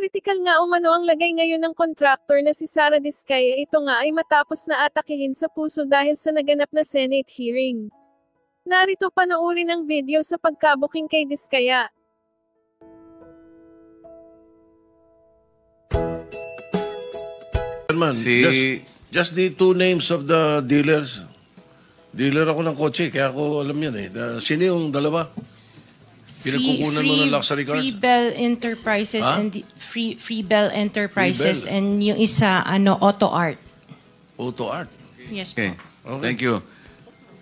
Kritikal nga umano ang lagay ngayon ng kontraktor na si Sara Diskaya. Ito nga ay matapos na atakihin sa puso dahil sa naganap na Senate hearing. Narito panoorin ang video sa pagkabuking kay Diskaya. Just the two names of the dealers. Dealer ako ng kotse, kaya ako alam yan eh. Sino yung dalawa? Pinagkukunan mo ng luxury cars? Freebell Enterprises and Freebell Enterprises Freebell. and yung isa Auto Art. Auto Art. Yes Okay. po. Thank you.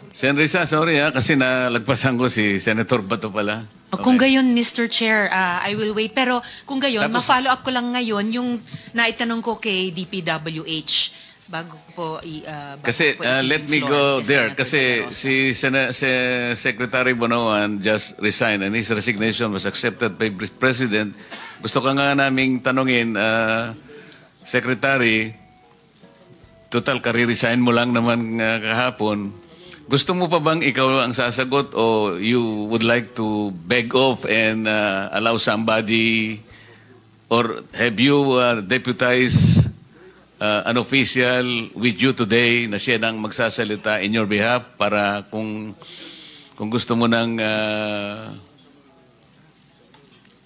Sen. Risa, sorry kasi nalagpasan ko si Senator Bato pala. Kung gayon, Mr. Chair, I will wait. Pero kung gayon, Tapos- ma-follow up ko lang ngayon yung naitanong ko kay DPWH bago po Kasi let me go there. Kasi si Secretary Bonoan just resigned and his resignation was accepted by President. Gusto ka nga naming tanungin, Secretary, total kare-resign mo lang naman kahapon. Gusto mo pa bang ikaw ang sasagot o you would like to beg off and allow somebody or have you deputized an official with you today na siya nang magsasalita in your behalf para kung gusto mo nang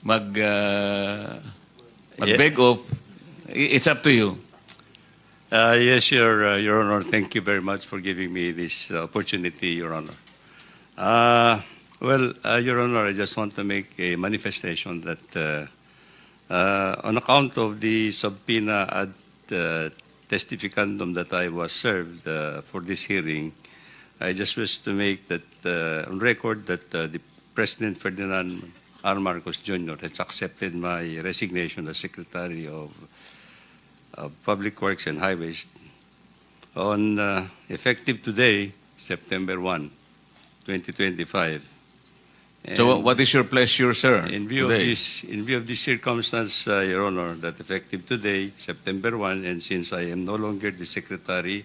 mag-beg off, it's up to you. Yes, Your Honor. Thank you very much for giving me this opportunity, Your Honor. Your Honor, I just want to make a manifestation that on account of the subpoena ad testificandum that I was served for this hearing, I just wish to make that on record that the President Ferdinand R. Marcos Jr. has accepted my resignation as Secretary of Public Works and Highways on effective today, September 1, 2025. So what is your pleasure, sir? In view of this circumstance, Your Honor, that effective today, September 1, and since I am no longer the Secretary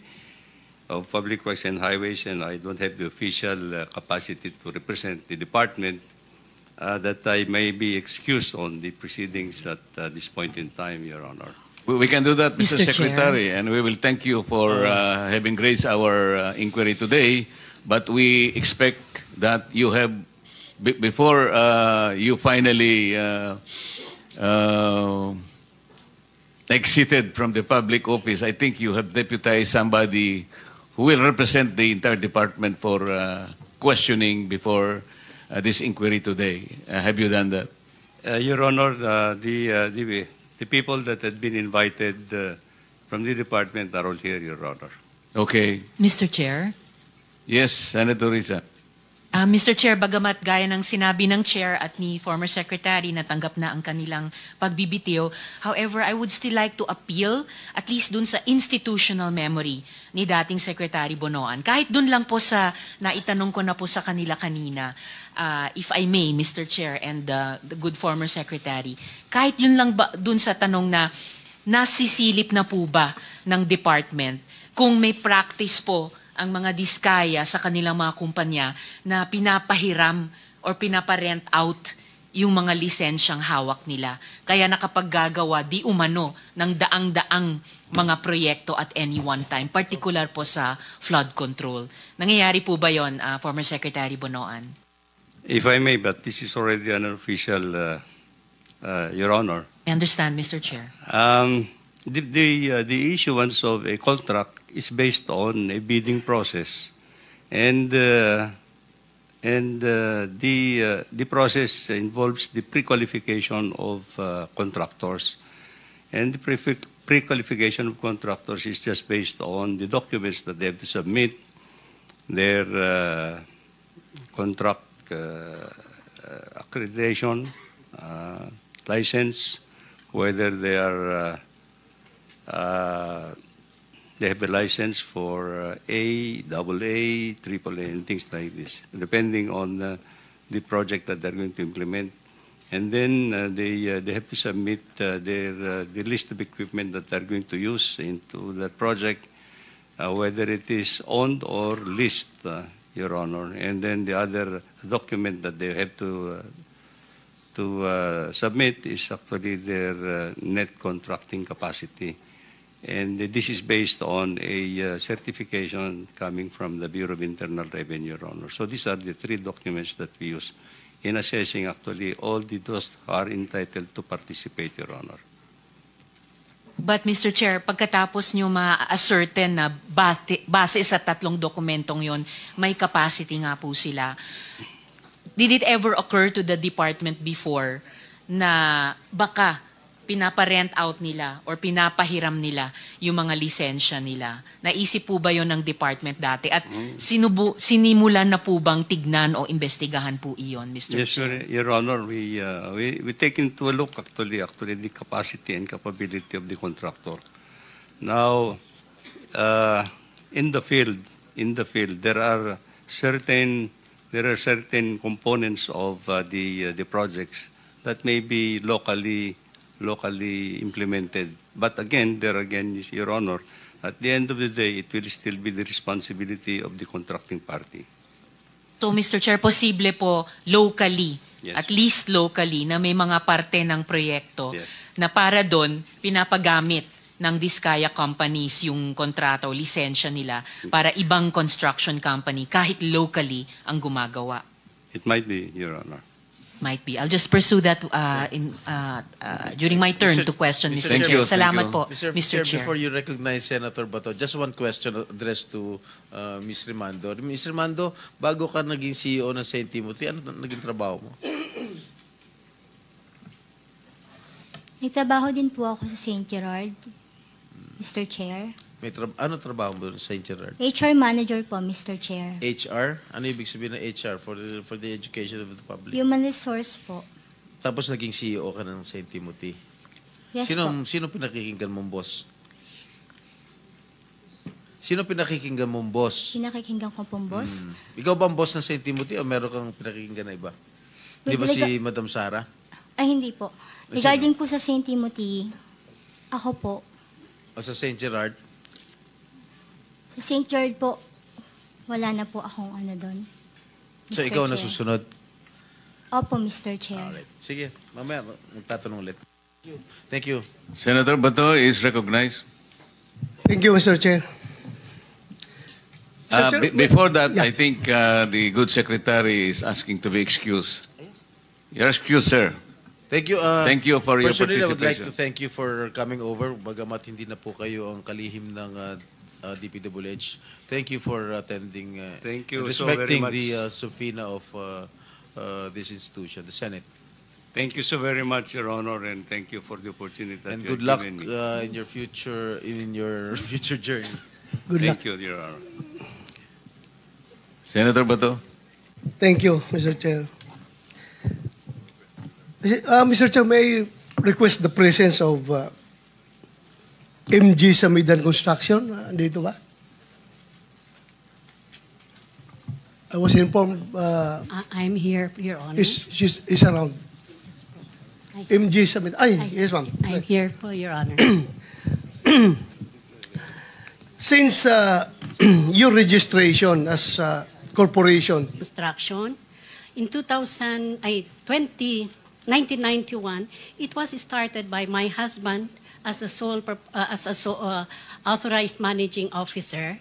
of Public Works and Highways and I don't have the official capacity to represent the department, that I may be excused on the proceedings at this point in time, Your Honor. We can do that, Mr. Mr. Secretary, and we will thank you for having raised our inquiry today. But we expect that you have, before you finally exited from the public office, I think you have deputized somebody who will represent the entire department for questioning before this inquiry today. Have you done that? Your Honor, the people that had been invited from the department are all here, Your Honor. Okay. Mr. Chair? Yes, Senator Risa. Mr. Chair, bagamat gaya ng sinabi ng Chair at ni former Secretary na tanggap na ang kanilang pagbibitiw, however, I would still like to appeal at least dun sa institutional memory ni dating Secretary Bonoan. Kahit dun lang po sa naitanong ko na po sa kanila kanina, if I may, Mr. Chair and the good former Secretary, kahit yun lang ba dun sa tanong na nasisilip na po ba ng department kung may practice po ang mga Diskaya sa kanilang mga kumpanya na pinapahiram or pinaparent out yung mga lisensyang hawak nila. Kaya nakapaggagawa di umano ng daang-daang mga proyekto at any one time, particular po sa flood control. Nangyayari po ba yon, former Secretary Bonoan? If I may, but this is already an official, Your Honor. I understand, Mr. Chair. The issuance of a contract is based on a bidding process, and the process involves the pre-qualification of contractors, and the pre-qualification of contractors is just based on the documents that they have to submit, their contract accreditation, license, whether they are they have a license for A, AA, AAA, and things like this, depending on the project that they're going to implement. And then they have to submit the list of equipment that they're going to use into that project, whether it is owned or leased, Your Honor. And then the other document that they have to submit is actually their net contracting capacity. And this is based on a certification coming from the Bureau of Internal Revenue, Your Honor. So these are the three documents that we use in assessing actually all those who are entitled to participate, Your Honor. But Mr. Chair, pagkatapos nyo ma-ascertain na base sa tatlong dokumentong yon, may capacity nga po sila, did it ever occur to the department before na baka pinaparent out nila or pinapahiram nila yung mga lisensya nila? Naisip po ba yon ng department dati? At sinimulan na po bang tignan o investigahan po iyon, Mr. Yes, Chair? Your Honor, we take into a look actually the capacity and capability of the contractor. Now, in the field, there are certain components of the projects that may be locally implemented. But again, Your Honor, at the end of the day, it will still be the responsibility of the contracting party. So, Mr. Chair, posible po locally, Yes. at least locally, na may mga parte ng proyekto Yes. na para doon pinapagamit ng Diskaya companies yung kontrata o lisensya nila para ibang construction company kahit locally ang gumagawa. It might be, Your Honor. Might be. I'll just pursue that during my turn Mr. to question, Mr. Thank Chair. you, thank Salamat you. po, Mr. Chair. Before you recognize Senator Bato, just one question addressed to Ms. Rimando. Ms. Rimando, bago ka naging CEO ng St. Timothy, ano naging trabaho mo? Nagtrabaho din po ako sa St. Gerard, Mr. Chair. Ano trabaho mo sa St. Gerard? HR Manager po, Mr. Chair. HR? Ano ibig sabihin ng HR for the education of the public? Human Resource po. Tapos naging CEO ka ng St. Timothy. Yes po. Sino pinakikinggan mong boss? Sino pinakikinggan mong boss? Pinakikinggan ko pong boss. Ikaw ba ang boss ng St. Timothy o meron kang pinakikinggan na iba? Di ba si Madam Sara? Ay, hindi po. Regarding po sa St. Timothy, ako po. O sa St. Gerard? Sa St. Gerard po, wala na po akong ano doon. So Mr. ikaw Chair. na susunod? Opo, Mr. Chair. Alright. Sige, mamaya magtatanong ulit. Thank you. Senator Bato is recognized. Thank you, Mr. Chair. Sir, Before that, yeah. I think the good secretary is asking to be excused. You're excused, sir. Thank you. Thank you for your Personally, I would like participation. to thank you for coming over. Bagamat hindi na po kayo ang kalihim ng DPWH. Thank you for attending. Thank you and so very respecting much. the subpoena of this institution, the Senate. Thank you so very much, Your Honor, and thank you for the opportunity that And you good have luck given me. in your future journey. Good luck. Thank you, Your Honor. Senator Bato. Thank you, Mr. Chair. Mr. Chair, may I request the presence of MG Samidan Construction? Dito ba? I was informed I'm here, Your Honor. is around. MG Samidan. Ay, yes, ma'am. I'm here for Your Honor. Since your registration as corporation, Construction. In 1991, it was started by my husband as a authorized managing officer.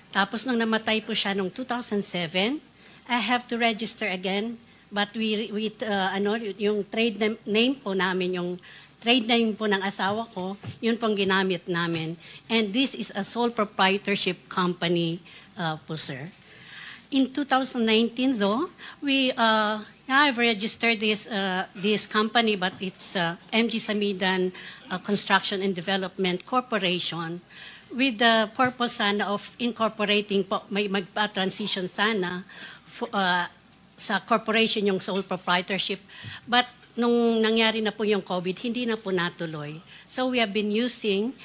Tapos nung namatay po siya noong 2007, I have to register again. But yung trade name po namin, yung trade name po ng asawa ko, yun pong ginamit namin. And this is a sole proprietorship company po, sir. In 2019, though, I've registered this company, but it's MG Samidan Construction and Development Corporation, with the purpose sana of incorporating po, may magpa-transition sana sa corporation yung sole proprietorship. But nung nangyari na po yung COVID, hindi na po natuloy. So we have been using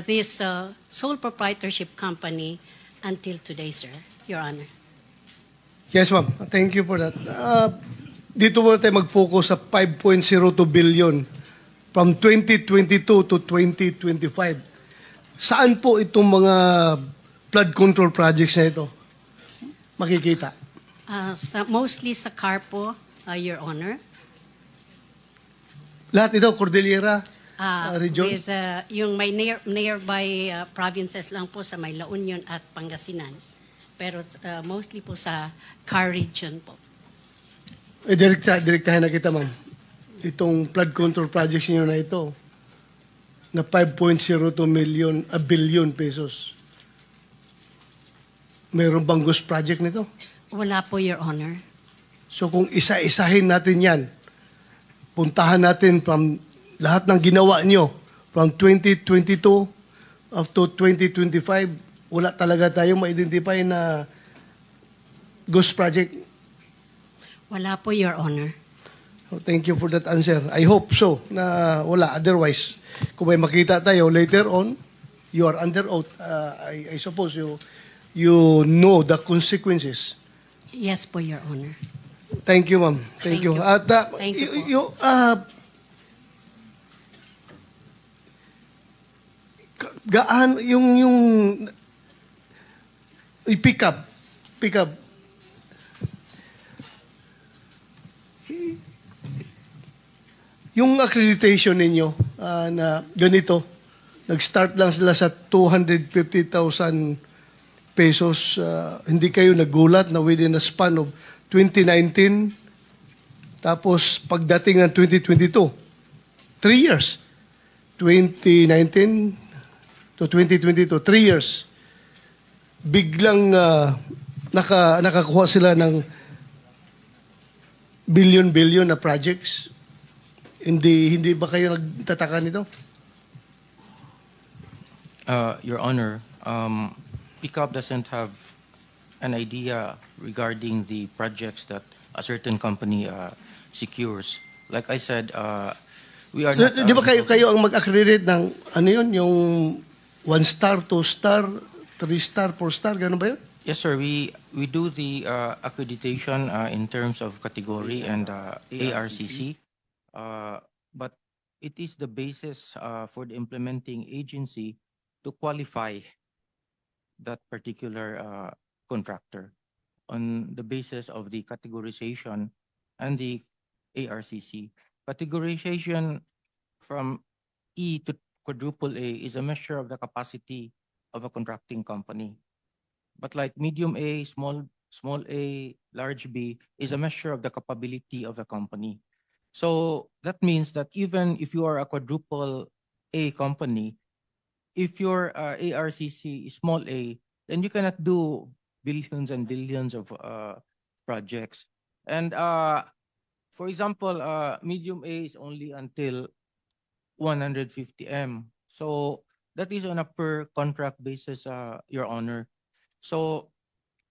this sole proprietorship company until today, sir, Your Honor. yes, ma'am. Thank you for that. Dito muna tayo mag-focus sa 5.02 billion from 2022 to 2025. Saan po itong mga flood control projects na ito makikita? Mostly sa CARPO, Your Honor. Lahat ito, Cordillera region? With yung may nearby provinces lang po sa may La Union at Pangasinan. Pero mostly po sa Car region po. Direktahan na kita, ma'am. Itong flood control projects niyo na ito, na 5.02 billion pesos. Mayroon bang ghost project nito? Wala po, Your Honor. So kung isa-isahin natin yan, puntahan natin from lahat ng ginawa nyo, from 2022 up to 2025, wala talaga tayong ma-identify na ghost project. Wala po, Your Honor. So, thank you for that answer. I hope so na wala. Otherwise, kung may makita tayo later on, you are under oath. I suppose you know the consequences. Yes po, Your Honor. Thank you, ma'am. Thank you. At Thank you po. Gaan yung pick up yung accreditation ninyo na ganito, nag-start lang sila sa 250,000 pesos. Hindi kayo nagulat na within a span of 2019, tapos pagdating ng 2022, 3 years. 2019 to 2022, 3 years. Biglang nakakuha sila ng billion na projects. Hindi ba kayo nagtataka nito? Your Honor, PICAP doesn't have an idea regarding the projects that a certain company secures. Like I said, we are not... Di ba kayo ang mag-accredit ng ano yun? Yung 1 star, 2 star, 3 star, 4 star, gano'n ba yun? Yes, sir. We do the accreditation in terms of category and ARCC. But it is the basis for the implementing agency to qualify that particular contractor on the basis of the categorization and the ARCC. Categorization from E to quadruple A is a measure of the capacity of a contracting company. But like medium A, small a, large B is a measure of the capability of the company. So that means that even if you are a quadruple A company, if your ARCC is small a, then you cannot do billions and billions of projects. And for example, medium A is only until 150 M. So that is on a per contract basis, Your Honor. So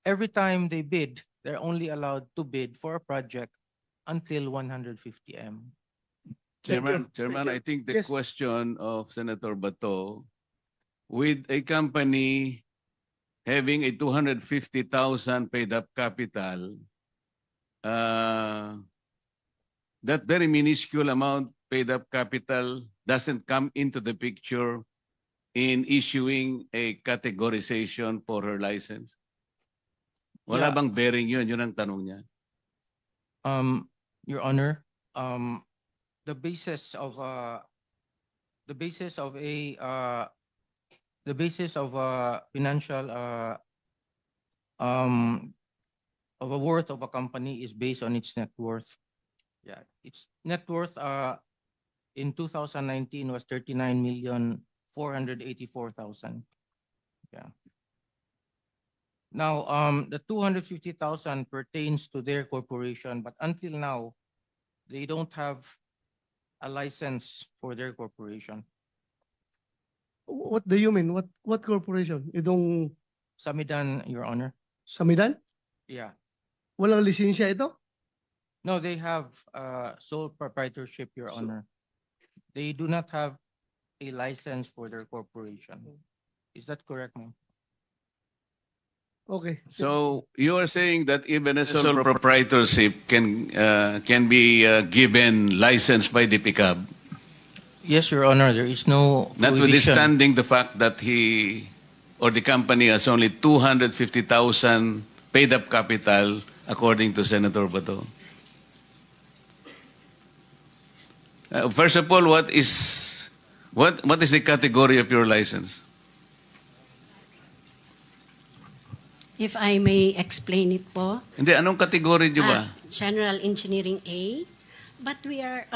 every time they bid, they're only allowed to bid for a project until 150 M. Chairman, I think the question of Senator Bato, with a company having a 250,000 paid up capital, that very minuscule amount paid up capital doesn't come into the picture in issuing a categorization for her license? Wala bang bearing yun? Yun ang tanong niya. Your Honor, the basis of financial of a worth of a company is based on its net worth. Yeah, its net worth in 2019 was 39,484,000. Yeah. Now, the 250,000 pertains to their corporation, but until now, they don't have a license for their corporation. What do you mean? What corporation? Itong Samidan, Your Honor. Samidan? Yeah. Walang lisensya ito? No, they have sole proprietorship, Your Honor. They do not have a license for their corporation. Is that correct, ma'am? Okay. So you are saying that even a sole proprietorship can be given license by the PICAB? Yes, Your Honor. There is no prohibition. Notwithstanding the fact that he or the company has only 250,000 paid up capital, according to Senator Bato. First of all, what is the category of your license? If I may explain it po. Hindi, anong category nyo ba? General Engineering A. But we are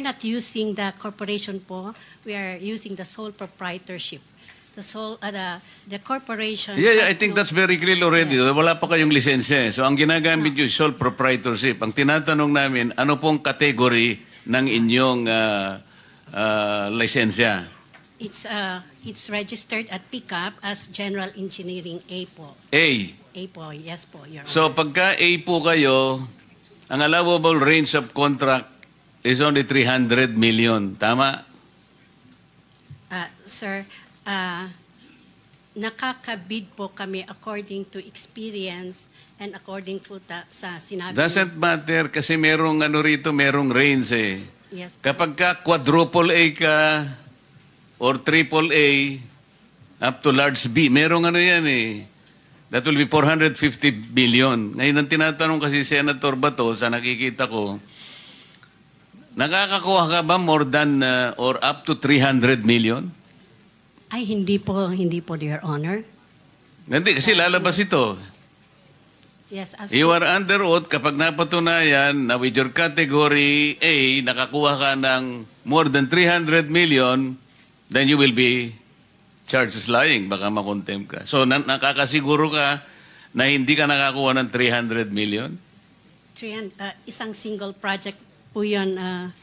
not using the corporation po. We are using the sole proprietorship. The corporation. Yeah, I think that's very clear already. Yes. Wala pa kayong lisensya. So ang ginagamit nyo is sole proprietorship. Ang tinatanong namin, ano pong category ng inyong lisensya? It's registered at PICAP as General Engineering A po. A. A po, yes po, Your Honor. So pagka A po kayo, ang allowable range of contract is only 300 million. Tama? Sir, nakakabid po kami according to experience and according po sa sinabi. Doesn't matter kasi merong merong range eh. Yes po. Kapag ka quadruple A ka or triple A up to large B, merong yan eh. That will be 450 billion. Ngayon ang tinatanong kasi Senator Bato sa nakikita ko, nakakakuha ka ba more than or up to 300 million? Ay, hindi po, Your Honor. Hindi, kasi lalabas ito. Yes, as You are under oath kapag napatunayan na with your category A, nakakuha ka ng more than 300 million, then you will be charged as lying. Baka makontempt ka. So, nakakasiguro ka na hindi ka nakakuha ng 300 million? Isang single project po yun,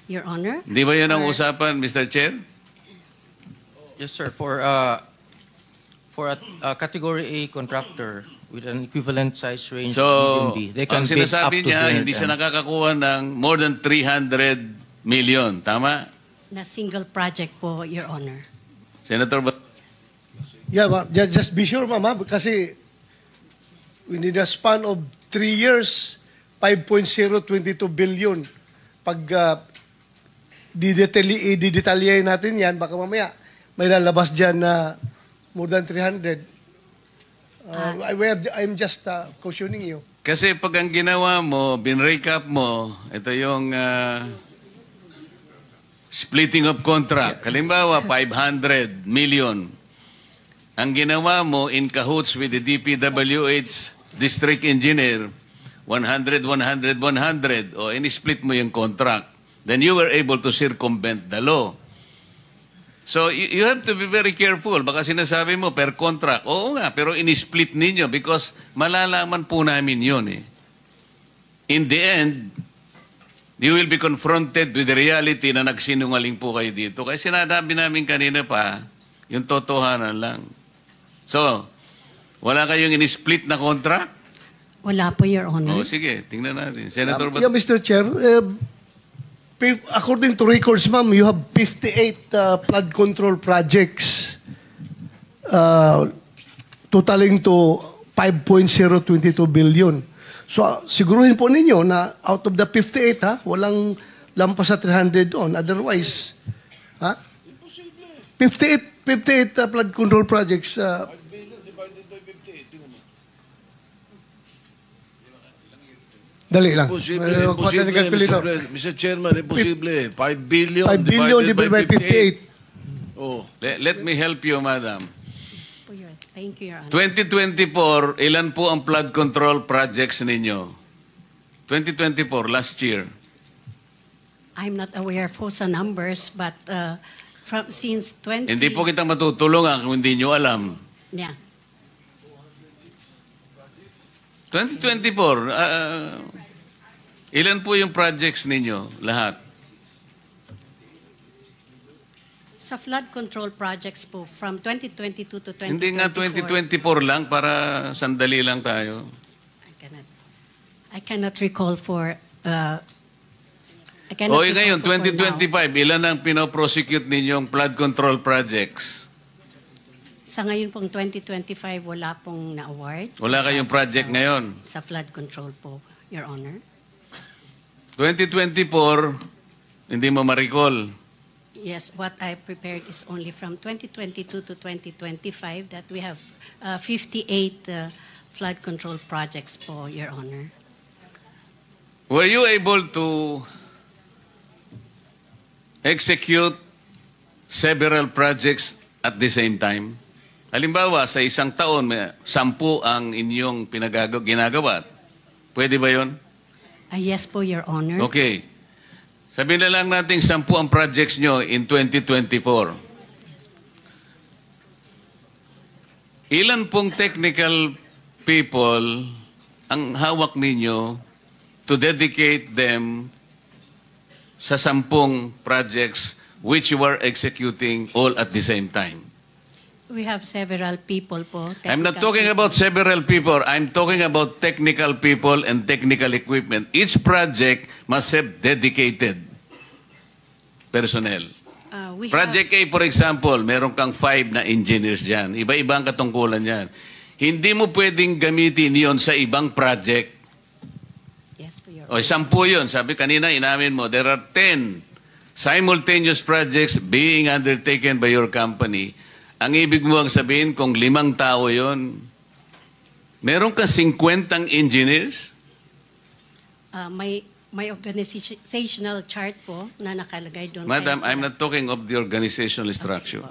Your Honor. Hindi ba yan ang usapan, Mr. Chair? Yes, sir. For a category A contractor with an equivalent size range So, medium B, they can ang bid up sinasabi to niya, 300 hindi siya nakakakuha ng more than 300 million. Tama? Na single project po, Your Honor. Senator Yeah, just be sure, ma'am, kasi within a span of 3 years, 5.022 billion. Pag didetalyahin natin yan, baka mamaya may lalabas dyan na more than 300. I'm just cautioning you. Kasi pag ang ginawa mo, bin-recap mo, ito yung splitting of contract. Halimbawa, 500 million. Ang ginawa mo in cahoots with the DPWH district engineer, 100, 100, 100, o in-split mo yung contract. Then you were able to circumvent the law. So you have to be very careful. Baka sinasabi mo per contract. Oo nga, pero in-split ninyo because malalaman po namin yun eh. In the end, you will be confronted with the reality na nagsinungaling po kayo dito. Kaya sinasabi namin kanina pa, yung totohanan lang. So, wala kayong in-split na contract? Wala po, Your Honor. O sige, tingnan natin. Senator Yeah, Mr. Chair, according to records, ma'am, you have 58 flood control projects totaling to 5.022 billion. So, siguruhin po ninyo na out of the 58, walang lampas sa 300 doon. Otherwise, 58 flood control projects. Dali lang. Imposible, Mr. Chairman, imposible. 5 billion 5 billion divided by 58. Oh. Let me help you, madam. Thank you, Your Honor. 2024, ilan po ang flood control projects ninyo? 2024, last year. I'm not aware po sa numbers, but since 20... Hindi po kita matutulungan kung hindi nyo alam. Yeah. 2024, ilan po yung projects ninyo? Lahat? Sa flood control projects po, from 2022 to 2024... Hindi nga 2024 lang, para sandali lang tayo. I cannot recall for... O ngayon, 2025, ilan ang pinoprosecute ninyong flood control projects? Sa ngayon pong 2025, wala pong na-award. Wala kayong project ngayon? Sa flood control po, Your Honor. 2024, hindi mo ma-recall. Yes, what I prepared is only from 2022 to 2025 that we have 58 flood control projects po, Your Honor. Were you able to execute several projects at the same time? Halimbawa, sa isang taon, may 10 ang inyong ginagawa. Pwede ba yun? Yes po, Your Honor. Okay. Sabihin na lang natin 10 ang projects nyo in 2024. Ilan pong technical people ang hawak ninyo to dedicate them sa 10 projects which you are executing all at the same time? We have several people po. I'm not technical talking people. about several people. I'm talking about technical people and technical equipment. Each project must have dedicated personnel. We Project A, for example, meron kang 5 na engineers dyan. Iba-ibang katungkulan yan. Hindi mo pwedeng gamitin yon sa ibang project. Yes po, Your O, 10 yun. Sabi kanina, inamin mo, there are 10 simultaneous projects being undertaken by your company. Ang ibig mo ang sabihin, kung 5 tao yon, meron ka 50 engineers? May organizational chart po na nakalagay doon. Madam, I'm not talking of the organizational structure.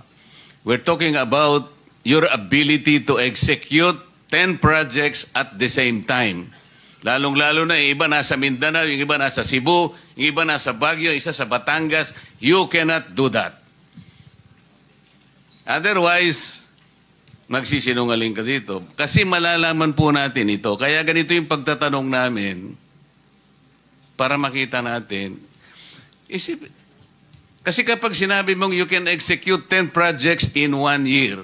We're talking about your ability to execute 10 projects at the same time. Lalong-lalo na, yung iba nasa Mindanao, yung iba nasa Cebu, yung iba nasa Baguio, isa sa Batangas. You cannot do that. Otherwise, magsisinungaling ka dito. Kasi malalaman po natin ito. Kaya ganito yung pagtatanong namin para makita natin. Kasi kapag sinabi mong you can execute 10 projects in 1 year,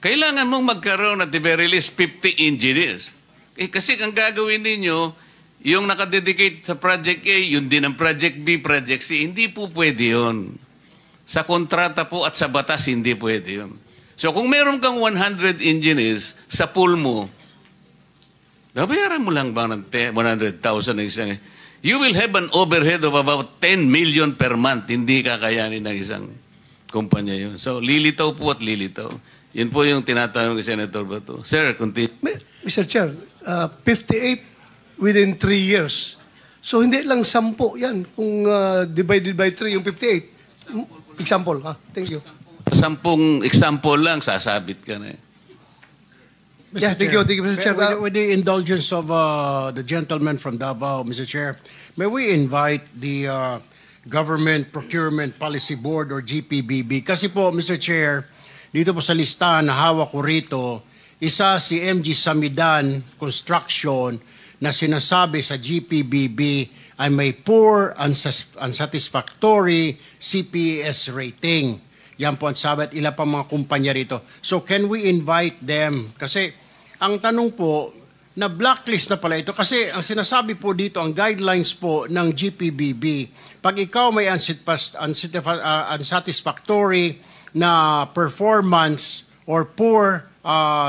kailangan mong magkaroon at the very least 50 engineers. Kasi ang gagawin ninyo, yung nakadedicate sa Project A, yun din ang Project B, Project C. Hindi po pwede yun. Sa kontrata po at sa batas, hindi pwede yun. So kung meron kang 100 engineers sa pool mo, babayaran mo lang ba ng 100,000 na isang... You will have an overhead of about 10 million per month. Hindi kakayanin ng isang kumpanya yun. So lilitaw po at lilitaw. Yun po yung tinatanong ni Senator Bato. Sir, continue. Mr. Chair, 58 within 3 years. So hindi lang 10 yan kung divided by 3 yung 58. Example, ha? Thank you. 10 example lang, sasabit ka na eh. Yeah, thank you, Mr. Chair. With the indulgence of the gentleman from Davao, Mr. Chair, may we invite the Government Procurement Policy Board or GPBB? Kasi po, Mr. Chair, dito po sa listahan na hawak ko rito, isa si MG Samidan Construction na sinasabi sa GPBB ay may poor, unsatisfactory CPS rating. Yan po ang sabi at ilan pa mga kumpanya rito. So can we invite them? Kasi ang tanong po, na blacklist na pala ito. Kasi ang sinasabi po dito, ang guidelines po ng GPBB, pag ikaw may unsatisfactory na performance or poor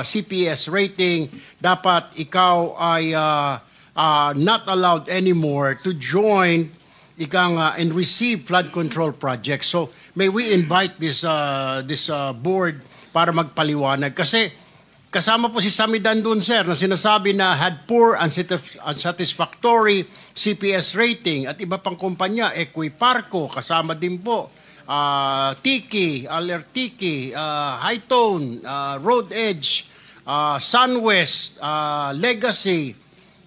CPS rating, dapat ikaw ay not allowed anymore to join and receive flood control projects. So may we invite this board para magpaliwanag? Kasi kasama po si Samidan dun, sir, na sinasabi na had poor, unsatisfactory CPS rating at iba pang kumpanya, Equiparco, kasama din po, Tiki, Alertiki, Hightone, Road Edge, Sunwest, Legacy,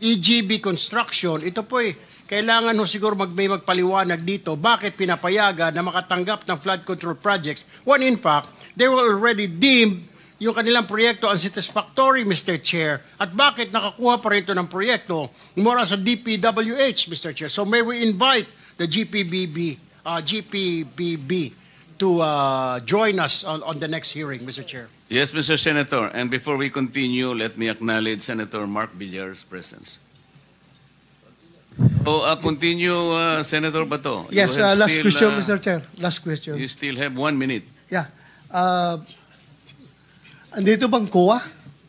EGB Construction. Ito po kailangan ho siguro may magpaliwanag dito bakit pinapayagan na makatanggap ng flood control projects when in fact they were already deemed yung kanilang proyekto unsatisfactory, Mr. Chair, at bakit nakakuha pa rito ng proyekto mula sa DPWH, Mr. Chair. So may we invite the GPBB to join us on the next hearing, Mr. Chair. Yes, Mr. Senator. And before we continue, let me acknowledge Senator Mark Villar's presence. So, continue, Senator Bato. Yes, last question, Mr. Chair. Last question. You still have 1 minute. Yeah. Andito bang COA?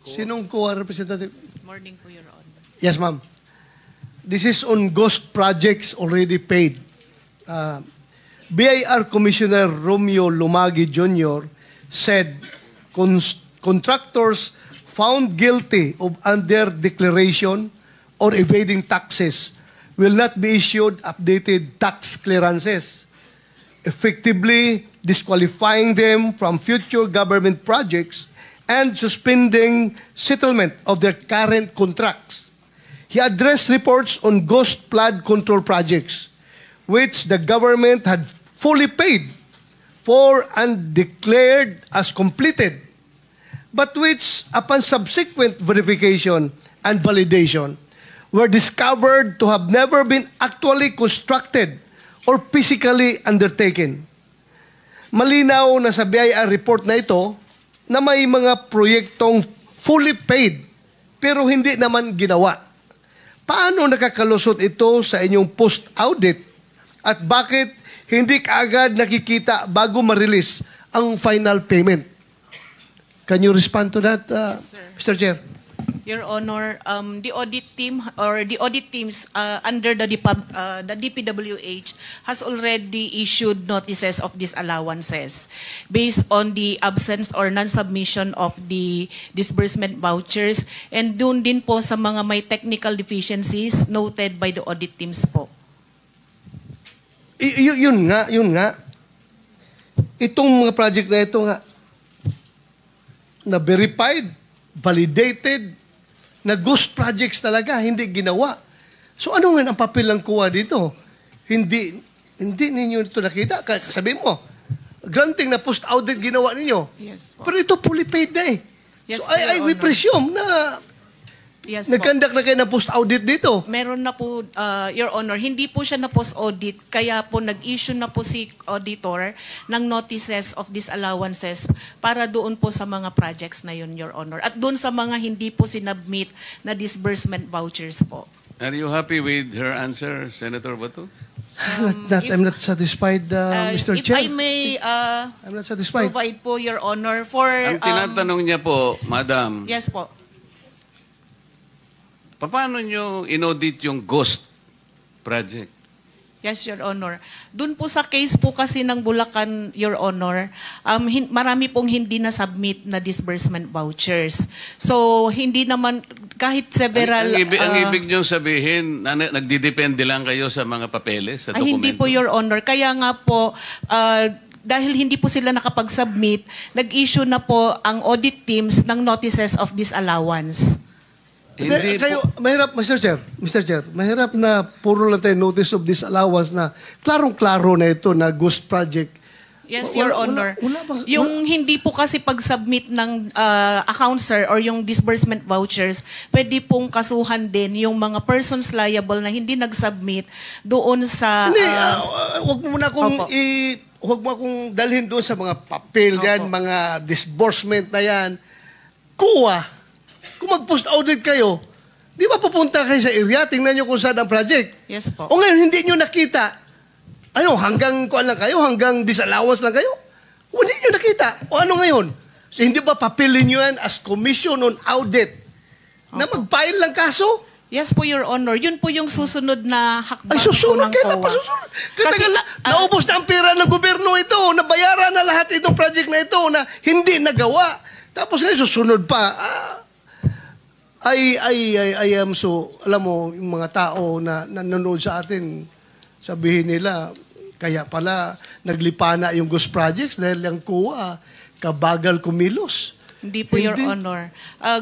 Sinong COA representative? Morning po, Your Honor. Yes, ma'am. This is on ghost projects already paid. BIR Commissioner Romeo Lumagi Jr. said contractors found guilty of under-declaration or evading taxes will not be issued updated tax clearances. effectively disqualifying them from future government projects and suspending settlement of their current contracts. He addressed reports on ghost flood control projects, which the government had fully paid for and declared as completed, but which, upon subsequent verification and validation, were discovered to have never been actually constructed or physically undertaken. Malinaw na sa BIR report na ito na may mga proyektong fully paid pero hindi naman ginawa. Paano nakakalusot ito sa inyong post-audit at bakit hindi kaagad nakikita bago ma-release ang final payment? Can you respond to that, Mr. Chair? Your Honor, the audit team or the audit teams under the DPWH has already issued notices of disallowances based on the absence or non-submission of the disbursement vouchers, and dun din po sa mga may technical deficiencies noted by the audit teams po. Yun nga. Itong mga project na ito nga, na verified, validated, na ghost projects talaga, hindi ginawa. So ano nga ang papel ng kuha dito? Hindi ninyo ito nakita. Sabi mo, granting na post-audit ginawa ninyo. Yes po. Pero ito fully paid na eh. Yes, so we presume na yes, nag-conduct na kayo ng post-audit dito. Meron na po, Your Honor, hindi po siya na post-audit, kaya po nag-issue na po si auditor ng notices of disallowances para doon po sa mga projects na yun, Your Honor. At doon sa mga hindi po sinubmit na disbursement vouchers po. Are you happy with her answer, Senator Bato? I'm not satisfied, Mr. If Chair. I may I'm not satisfied. provide po, Your Honor, for... Ang tinatanong niya po, Madam, yes po. paano nyo inaudit yung ghost project? Yes, Your Honor. Doon po sa case po kasi ng Bulacan, Your Honor, marami pong hindi na-submit na disbursement vouchers. So, hindi naman, kahit several... Ang ibig nyo sabihin, nagdidepende lang kayo sa mga papeles, sa dokumento? Hindi po, Your Honor. Kaya nga po, dahil hindi po sila nakapag-submit, nag-issue na po ang audit teams ng notices of disallowance. Hindi kayo, mahirap, Mr. Chair, mahirap na puro lang tayo notice of disallowance na klarong-klaro na ito na ghost project. Yes, Your Honor. Yung hindi po kasi pag-submit ng account, sir, or yung disbursement vouchers, pwede pong kasuhan din yung mga persons liable na hindi nag-submit doon sa... Hindi, huwag mo akong dalhin doon sa mga papel yan, mga disbursement na yan. Kuha. Kung mag-post-audit kayo, di ba pupunta kayo sa area, tingnan nyo kung saan ang project. Yes po. O ngayon, hindi nyo nakita. Ano, hanggang kuan lang kayo? Hanggang disallowance lang kayo? O hindi nyo nakita. O ano ngayon? Hindi ba papilin nyo yan as commission on audit na mag-file lang kaso? Yes po, Your Honor. Yun po yung susunod na hakbang. Ay, susunod? Kailan pa susunod? Kasi, naubos na ang pera ng gobyerno ito, nabayaran na lahat itong project na ito na hindi nagawa. Tapos ngayon, susunod pa. I am so, alam mo, yung mga tao na nanonood sa atin, sabihin nila, kaya pala naglipana yung ghost projects dahil yung kuha, kabagal kumilos. Hindi po, Your Honor.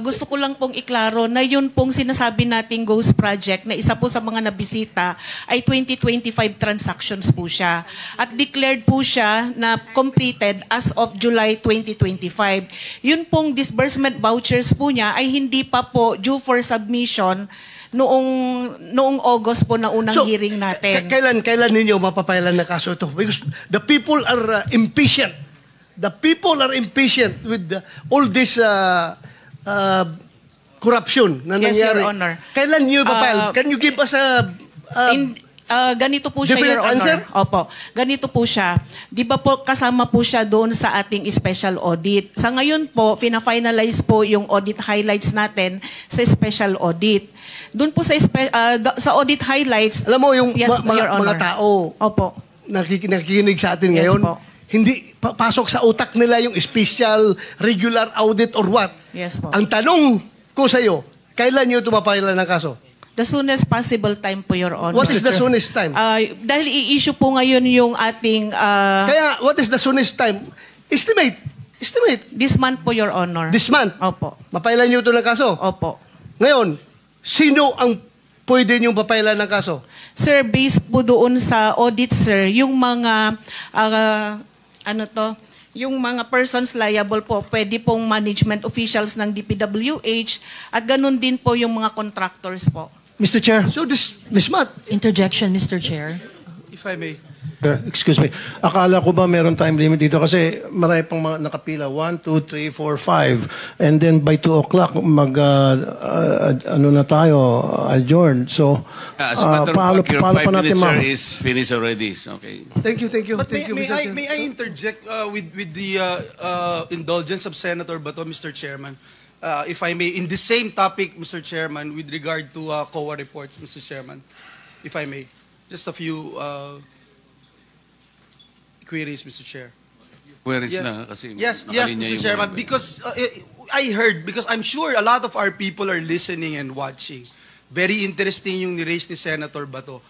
Gusto ko lang pong iklaro na yun pong sinasabi nating ghost project na isa po sa mga nabisita ay 2025 transactions po siya. At declared po siya na completed as of July 2025. Yun pong disbursement vouchers po niya ay hindi pa po due for submission noong August po na unang hearing natin. Kailan ninyo mapapailan na kaso ito? Because the people are impatient. The people are impatient with all this corruption na nangyari. Yes, Your Honor. Kailan nyo ipapile? Can you give us a ganito po siya, Your Honor. Answer? Opo. Ganito po siya. Di ba po kasama po siya doon sa ating special audit. Sa ngayon po, fina-finalize po yung audit highlights natin sa special audit. Doon po sa audit highlights, alam mo yung yes, mga tao opo, nakikinig sa atin ngayon, po. Hindi pasok sa utak nila yung special, regular audit or what. Yes po. Ang tanong ko sa iyo, kailan nyo tumapailan ng kaso? The soonest possible time po, Your Honor. What is the soonest time? Dahil i-issue po ngayon yung ating... Kaya, what is the soonest time? Estimate. This month po, Your Honor. This month? Opo. Mapailan nyo ito ng kaso? Opo. Ngayon, sino ang pwede nyo papailan ng kaso? Sir, based po doon sa audit, sir, yung mga... yung mga persons liable po, pwede pong management officials ng DPWH at ganun din po yung mga contractors po. Mr. Chair. So this month. Interjection, Mr. Chair. If I may. Excuse me. Akala ko ba meron time limit dito kasi marami pang mga nakapila. 1, 2, 3, 4, 5. And then by 2 o'clock ano na tayo, adjourn. So, as a matter of fact, your 5 minutes, sir, is finished already. Okay. Thank you. But Thank you, Mr. Chair. may I interject with the indulgence of Senator Bato, Mr. Chairman? If I may, in the same topic, Mr. Chairman, with regard to COA reports, Mr. Chairman, if I may, just a few queries, Mr. Chair. Queries na kasi Yes, nakalinya Mr. yung Chairman, mga- because I heard, because I'm sure a lot of our people are listening and watching. Very interesting yung ni-raise ni Senator Bato.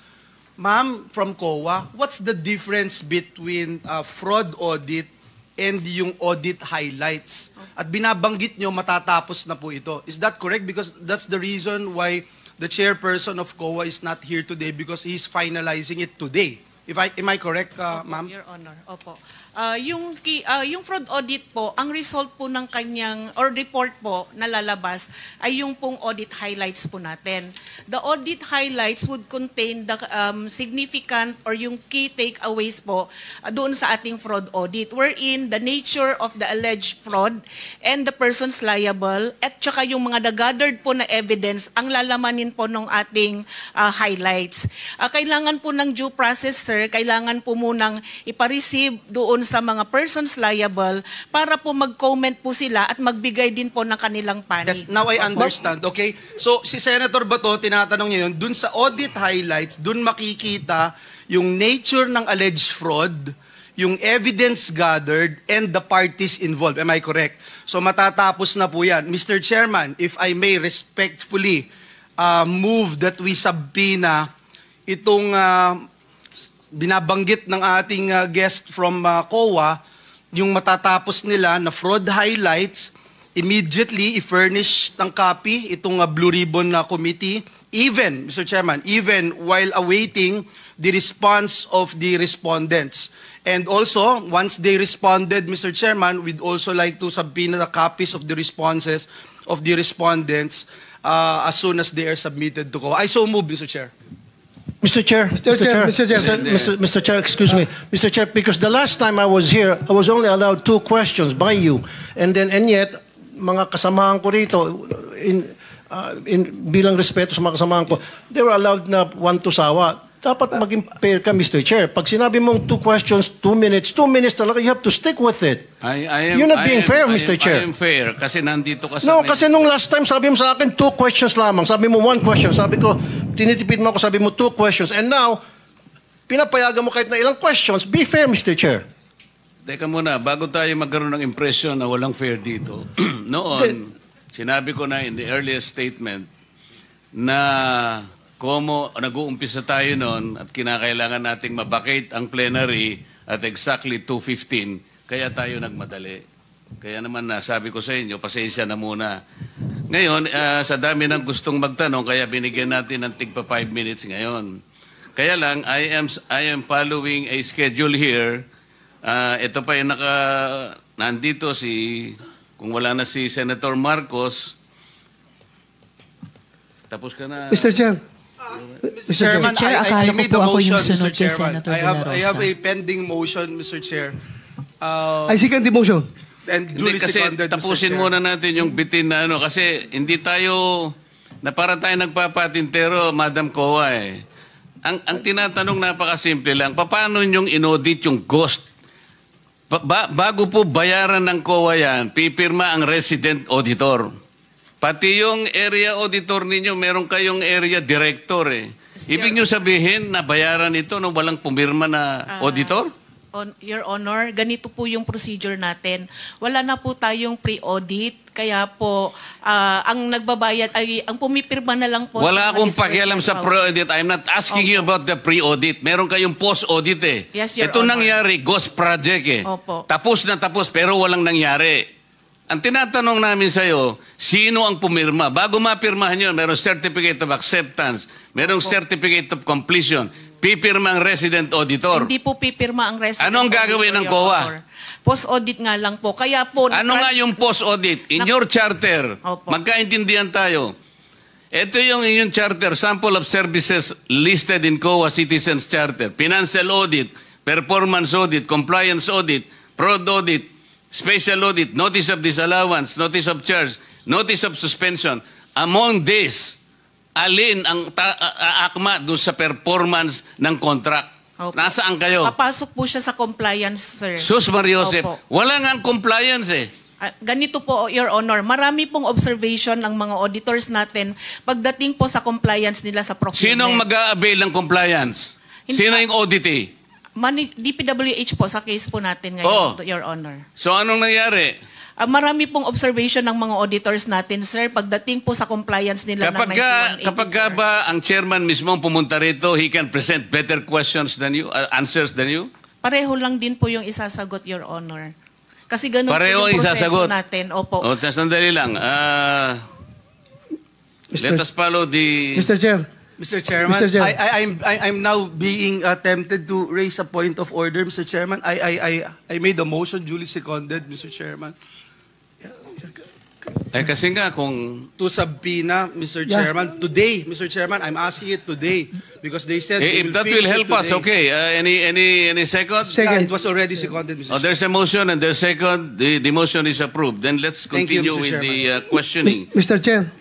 Ma'am, from COA, what's the difference between fraud audit and yung audit highlights? At binabanggit nyo, matatapos na po ito. Is that correct? Because that's the reason why the chairperson of COA is not here today, because he's finalizing it today. Am I correct, ma'am? Your Honor, opo. Yung fraud audit po, ang result po ng kanyang, or report po na lalabas, ay yung pong audit highlights po natin. The audit highlights would contain the significant or yung key takeaways po doon sa ating fraud audit, wherein the nature of the alleged fraud and the persons liable, at saka yung mga gathered po na evidence, ang lalamanin po ng ating highlights. Kailangan po ng due process, sir, kailangan po munang ipareceive doon sa mga persons liable para po mag-comment po sila at magbigay din po ng kanilang panig. Yes, now I understand. Okay? So, si Senator Bato, tinatanong niya yun, dun sa audit highlights, dun makikita yung nature ng alleged fraud, yung evidence gathered, and the parties involved. Am I correct? So, matatapos na po yan. Mr. Chairman, if I may respectfully move that we subpoena itong binabanggit ng ating guest from COA, yung matatapos nila na fraud highlights, immediately i-furnish ng copy itong Blue Ribbon committee, even, Mr. Chairman, even while awaiting the response of the respondents. And also, once they responded, Mr. Chairman, we'd also like to subpoena the copies of the responses of the respondents as soon as they are submitted to COA. I so move, Mr. Chair. Mr. Chair, Mr. Chair, excuse me, Mr. Chair, because the last time I was here, I was only allowed 2 questions by you, and yet mga kasamahan ko rito, bilang respeto sa mga kasamahan ko, they were allowed na 1 to sawa. Dapat maging fair ka, Mr. Chair. Pag sinabi mong 2 questions, 2 minutes talaga, you have to stick with it. You're not being fair, Mr. Chair. I am fair kasi nandito ka sa... No, kasi nung last time, sabi mo sa akin, 2 questions lamang. Sabi mo 1 question. Sabi ko, tinitipid mo ako, sabi mo 2 questions. And now, pinapayagan mo kahit na ilang questions. Be fair, Mr. Chair. Teka muna, bago tayo magkaroon ng impression na walang fair dito, noon, sinabi ko na in the earliest statement na como nag-uumpisa tayo noon at kinakailangan nating mabakate ang plenary at exactly 2:15, kaya tayo nagmadali. Kaya naman sabi ko sa inyo, pasensya na muna. Ngayon, sa dami ng gustong magtanong, kaya binigyan natin ng tigpa 5 minutes ngayon. Kaya lang, I am following a schedule here. Ito pa yung nandito kung wala na si Senator Marcos, tapos ka na. Mr. Chair. Mr. Chairman, I made the motion, Mr. Chairman. I have a pending motion, Mr. Chair. I second the motion. And duly kasi seconded, tapusin Mr. Chair. muna natin yung bitin na kasi hindi tayo, na para tayo nagpapatintero, Madam COA eh. Ang tinatanong napakasimple lang, paano nyong inaudit yung ghost? Bago po bayaran ng COA yan, pipirma ang resident auditor. Pati yung area auditor ninyo, meron kayong area director eh. Ibig nyo sabihin na bayaran ito nung walang pumirma na auditor? Your Honor, ganito po yung procedure natin. Wala na po tayong pre-audit, kaya po ang nagbabayad ay ang pumipirma na lang po. Wala sa akong disbursement pakialam sa power. pre-audit. I'm not asking you about the pre-audit. Meron kayong post-audit eh. Yes, Your Ito Honor. nangyari, ghost project eh. Opo. Tapos na tapos pero walang nangyari. Ang tinatanong namin sa'yo, sino ang pumirma? Bago mapirmahan yun, merong certificate of acceptance, merong certificate of completion, pipirma ang resident auditor. Hindi po pipirma ang resident Anong gagawin ng auditor, Your COA? Honor. Post-audit nga lang po. Kaya po... Ano nga yung post-audit? In your charter, Opo. magkaintindihan tayo. Ito yung inyong charter, sample of services listed in COA Citizens Charter. Financial audit, performance audit, compliance audit, fraud audit, special audit, notice of disallowance, notice of charge, notice of suspension. Among these, alin ang aakma doon sa performance ng contract? Opo. Nasaan kayo? Papasok po siya sa compliance, sir. Sus Mariosep, Opo. wala nga ang compliance eh. Ganito po, Your Honor, marami pong observation ng mga auditors natin pagdating po sa compliance nila sa procurement. Sinong mag-a-avail ng compliance? Sino yung auditee? DPWH po sa case po natin ngayon, Your Honor. So anong nangyari? Marami pong observation ng mga auditors natin, sir, pagdating po sa compliance nila ng 9184. Kapag ba ang chairman mismo pumunta rito, he can present better questions than you, answers than you? Pareho lang din po yung isasagot, Your Honor. Kasi ganun Pareho po yung proseso isasagot natin. Opo. O, sandali lang. Let us follow the... Mr. Chairman, Mr. Chair. I'm now being tempted to raise a point of order, Mr. Chairman. I made a motion duly seconded, Mr. Chairman. kasi nga kung... To subpoena, Mr. Chairman, today, Mr. Chairman, I'm asking it today because they said they if will that finish will it help us, today. okay. Any second? Yeah, it was already seconded, Mr. Chairman. There's a motion and there's second. The motion is approved. Then let's Thank you, continue Mr. with the Chairman. questioning. Mr. Chair,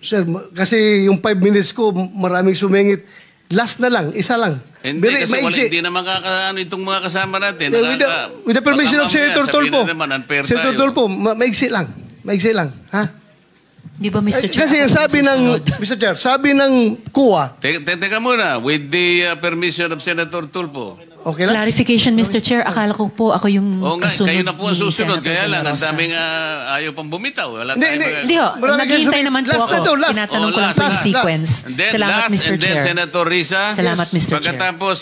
sir, kasi yung 5 minutes ko, maraming sumingit. Last na lang, isa lang. Hindi, Very kasi wala, maigsi. hindi na makakaano itong mga kasama natin. With the permission of Senator Tulfo. Senator Tulfo, maigsi lang. Maigsi lang. Ha? Di ba, Mr. Chair? Kasi ang sabi ng, Mr. Chair, sabi ng COA. Teka muna, with the permission of Senator Tulfo. Okay lang? Clarification, Mr. Chair. Akala ko po ako yung Oo nga, kasunod kayo na po ang ni susunod. Senator Kaya De La lang, ang Rosa. daming ayaw pang bumitaw. Wala Hindi, tayong hindi. mga- Hindi ho, Marami naghihintay kayo naman po last ako. na to, last. Tinatanong ko lang po yung last. sequence. And then Salamat, last, Mr. and then Chair. Senator Risa. Salamat, Mr. Chair. Pagkatapos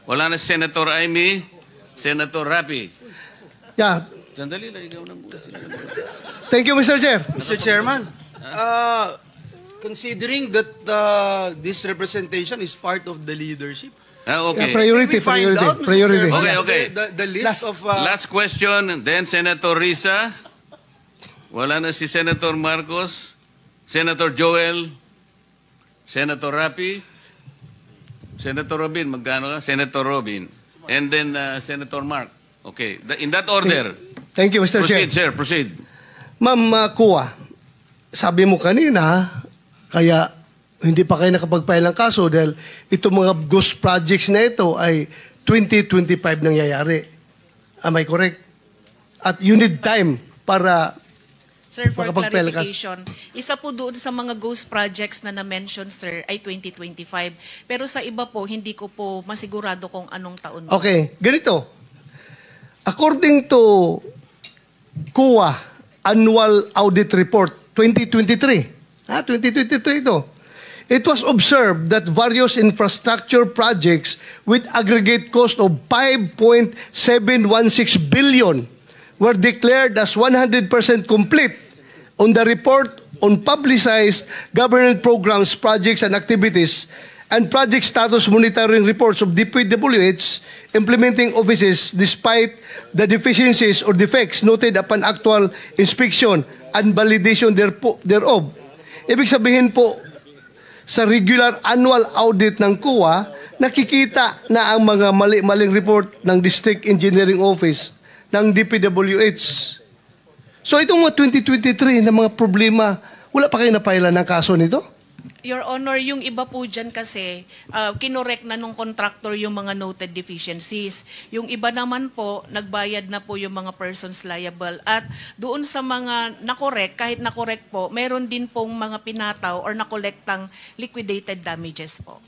wala na si Senator Amy, Senator Rapi. Yeah. Sandali lang, ikaw lang. Thank you, Mr. Chair. Mr. Chairman, considering that this representation is part of the leadership, Okay. Yeah, priority, we find priority, out, Mr. priority. Chairman, Okay. the list of... Last question, then Senator Risa. Wala na si Senator Marcos, Senator Joel, Senator Rapi, Senator Robin, magkano ka? Senator Robin. And then Senator Mark. Okay. In that order. Thank you, Mr. Chair. Proceed, sir. Proceed. Ma'am COA, sabi mo kanina, kaya hindi pa kayo nakapag-file ng kaso dahil itong mga ghost projects na ito ay 2025 nangyayari. Am I correct? At you need time para Sir, for makapag-file ka. clarification, isa po doon sa mga ghost projects na na-mention, sir, ay 2025. Pero sa iba po, hindi ko po masigurado kung anong taon. Okay, ganito. According to COA Annual Audit Report 2023, 2023 ito, it was observed that various infrastructure projects with aggregate cost of 5.716 billion were declared as 100% complete. On the report on publicized government programs, projects, and activities, and project status monitoring reports of DPWH implementing offices despite the deficiencies or defects noted upon actual inspection and validation thereof. Ibig sabihin po, sa regular annual audit ng COA, nakikita na ang mga mali-maling report ng District Engineering Office ng DPWH. So itong mga 2023 na mga problema, wala pa kayo napailan ng kaso nito? Your Honor, yung iba po dyan kasi, kinorek na nung contractor yung mga noted deficiencies. Yung iba naman po, nagbayad na po yung mga persons liable. At doon sa mga nakorek, kahit nakorek po, meron din pong mga pinataw or nakolektang liquidated damages po.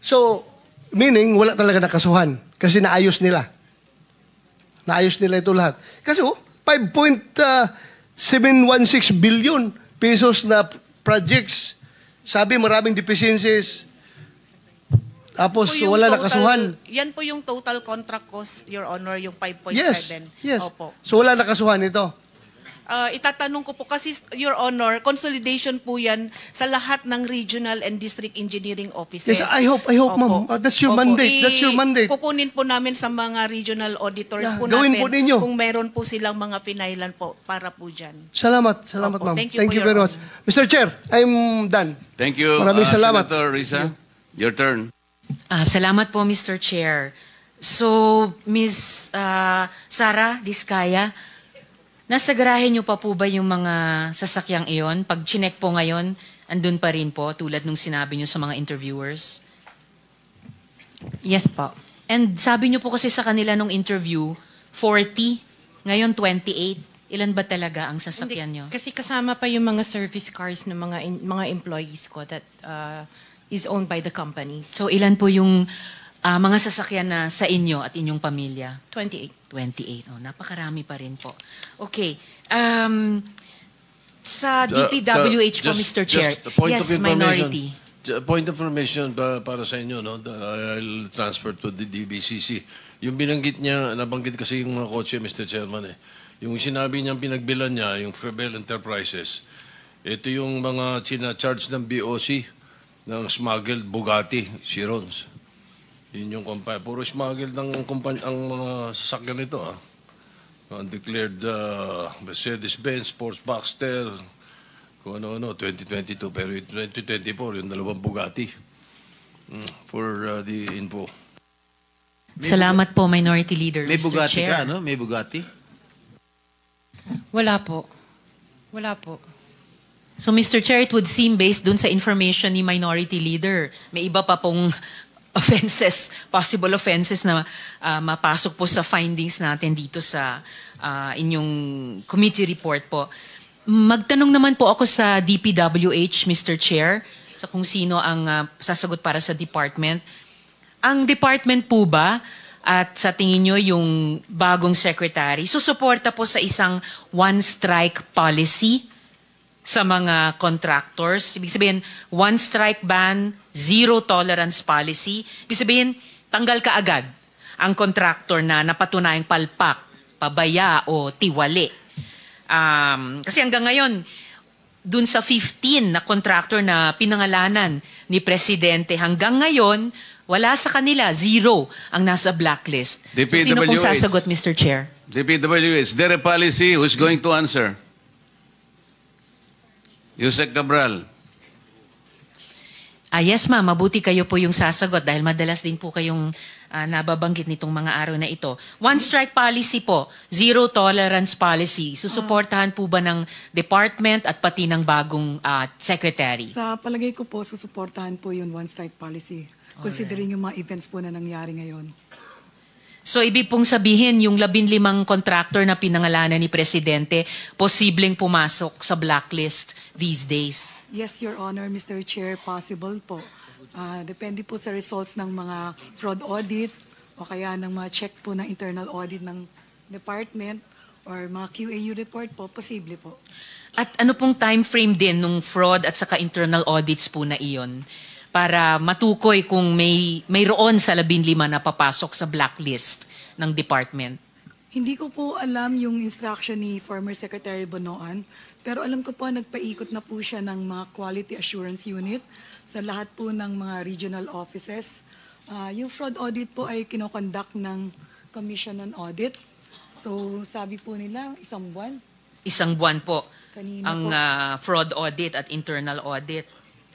So, meaning, wala talaga nakasuhan. Kasi naayos nila. Naayos nila ito lahat. Kasi 5.716 billion pesos na projects. Sabi, maraming deficiencies. Tapos, Po yung wala total- nakasuhan. Yan po yung total contract cost, Your Honor, yung 5.7. Yes. Opo. So, wala nakasuhan ito. Itatanong ko po kasi, Your Honor, consolidation po yan sa lahat ng regional and district engineering offices. Yes, I hope, ma'am. That's your mandate. That's your mandate. Kukunin po namin sa mga regional auditors Yeah, po gawin natin po ninyo. kung meron po silang mga finailan po para po dyan. Salamat, Opo. ma'am. Thank you po, very Your much. Mr. Chair, I'm done. Thank you, Maraming salamat. Senator Risa. Your turn. Salamat po, Mr. Chair. So, Ms. Sara Diskaya, nasa garahe niyo pa po ba yung mga sasakyang iyon? Pag chinek po ngayon, andun pa rin po, tulad nung sinabi niyo sa mga interviewers? Yes po. And sabi niyo po kasi sa kanila nung interview, 40, ngayon 28. Ilan ba talaga ang sasakyan niyo? Kasi kasama pa yung mga service cars ng mga employees ko that is owned by the companies. So, ilan po yung mga sasakyan na sa inyo at inyong pamilya? 28. 28. Oh, napakarami pa rin po. Okay. Sa DPWH po, Mr. Chair. Just a point yes, of information. minority. Point of information para sa inyo, no? I'll transfer to the DBCC. Yung binanggit niya, nabanggit kasi yung mga kotse, Mr. Chairman, eh. Yung sinabi niyang pinagbilan niya, yung Frebel Enterprises, ito yung mga charge ng BOC ng smuggled Bugatti Chirons. Yun yung puro smuggled ng ang mga sasakyan nito. Undeclared Mercedes-Benz, Sports Boxster, kung ano-ano, 2022. Pero 2024, yung dalawang Bugatti. For the info. Salamat po, Minority Leader, May Mr. Bugatti Chair. ka, no? May Bugatti? Wala po. Wala po. So, Mr. Chair, it would seem based dun sa information ni Minority Leader, may iba pa pong offenses, possible offenses na mapasok po sa findings natin dito sa inyong committee report po. Magtanong naman po ako sa DPWH, Mr. Chair, sa kung sino ang sasagot para sa department. Ang department po ba at sa tingin nyo yung bagong secretary, susuporta po sa isang one-strike policy sa mga contractors? Ibig sabihin, one-strike ban, zero tolerance policy. Ibig sabihin, tanggal ka agad ang contractor na napatunayang palpak, pabaya o tiwali. Kasi hanggang ngayon, dun sa 15 na contractor na pinangalanan ni Presidente, hanggang ngayon, wala sa kanila, zero ang nasa blacklist. So, sino pong sasagot, Mr. Chair? DPWH, is there a policy who's going to answer? Yusek Cabral. Yes, ma'am. Mabuti kayo po yung sasagot dahil madalas din po kayong nababanggit nitong mga araw na ito. One-strike policy po, zero tolerance policy. Susuportahan po ba ng department at pati ng bagong secretary? Sa palagay ko po, susuportahan po yung one-strike policy. Considering yung mga events po na nangyari ngayon. So, ibig pong sabihin, yung 15 contractor na pinangalanan ni Presidente, posibleng pumasok sa blacklist these days? Yes, Your Honor, Mr. Chair, possible po. Depende po sa results ng mga fraud audit o kaya ng mga check po ng internal audit ng department or mga QAU report po, posible po. At ano pong time frame din nung fraud at saka internal audits po na iyon para matukoy kung mayroon sa 15 na papasok sa blacklist ng department? Hindi ko po alam yung instruction ni former Secretary Bonoan, pero alam ko po nagpaikot na po siya ng mga quality assurance unit sa lahat po ng mga regional offices. Yung fraud audit po ay kinokonduct ng Commission on Audit. So sabi po nila, isang buwan. Isang buwan po Kanina ang po. fraud audit at internal audit.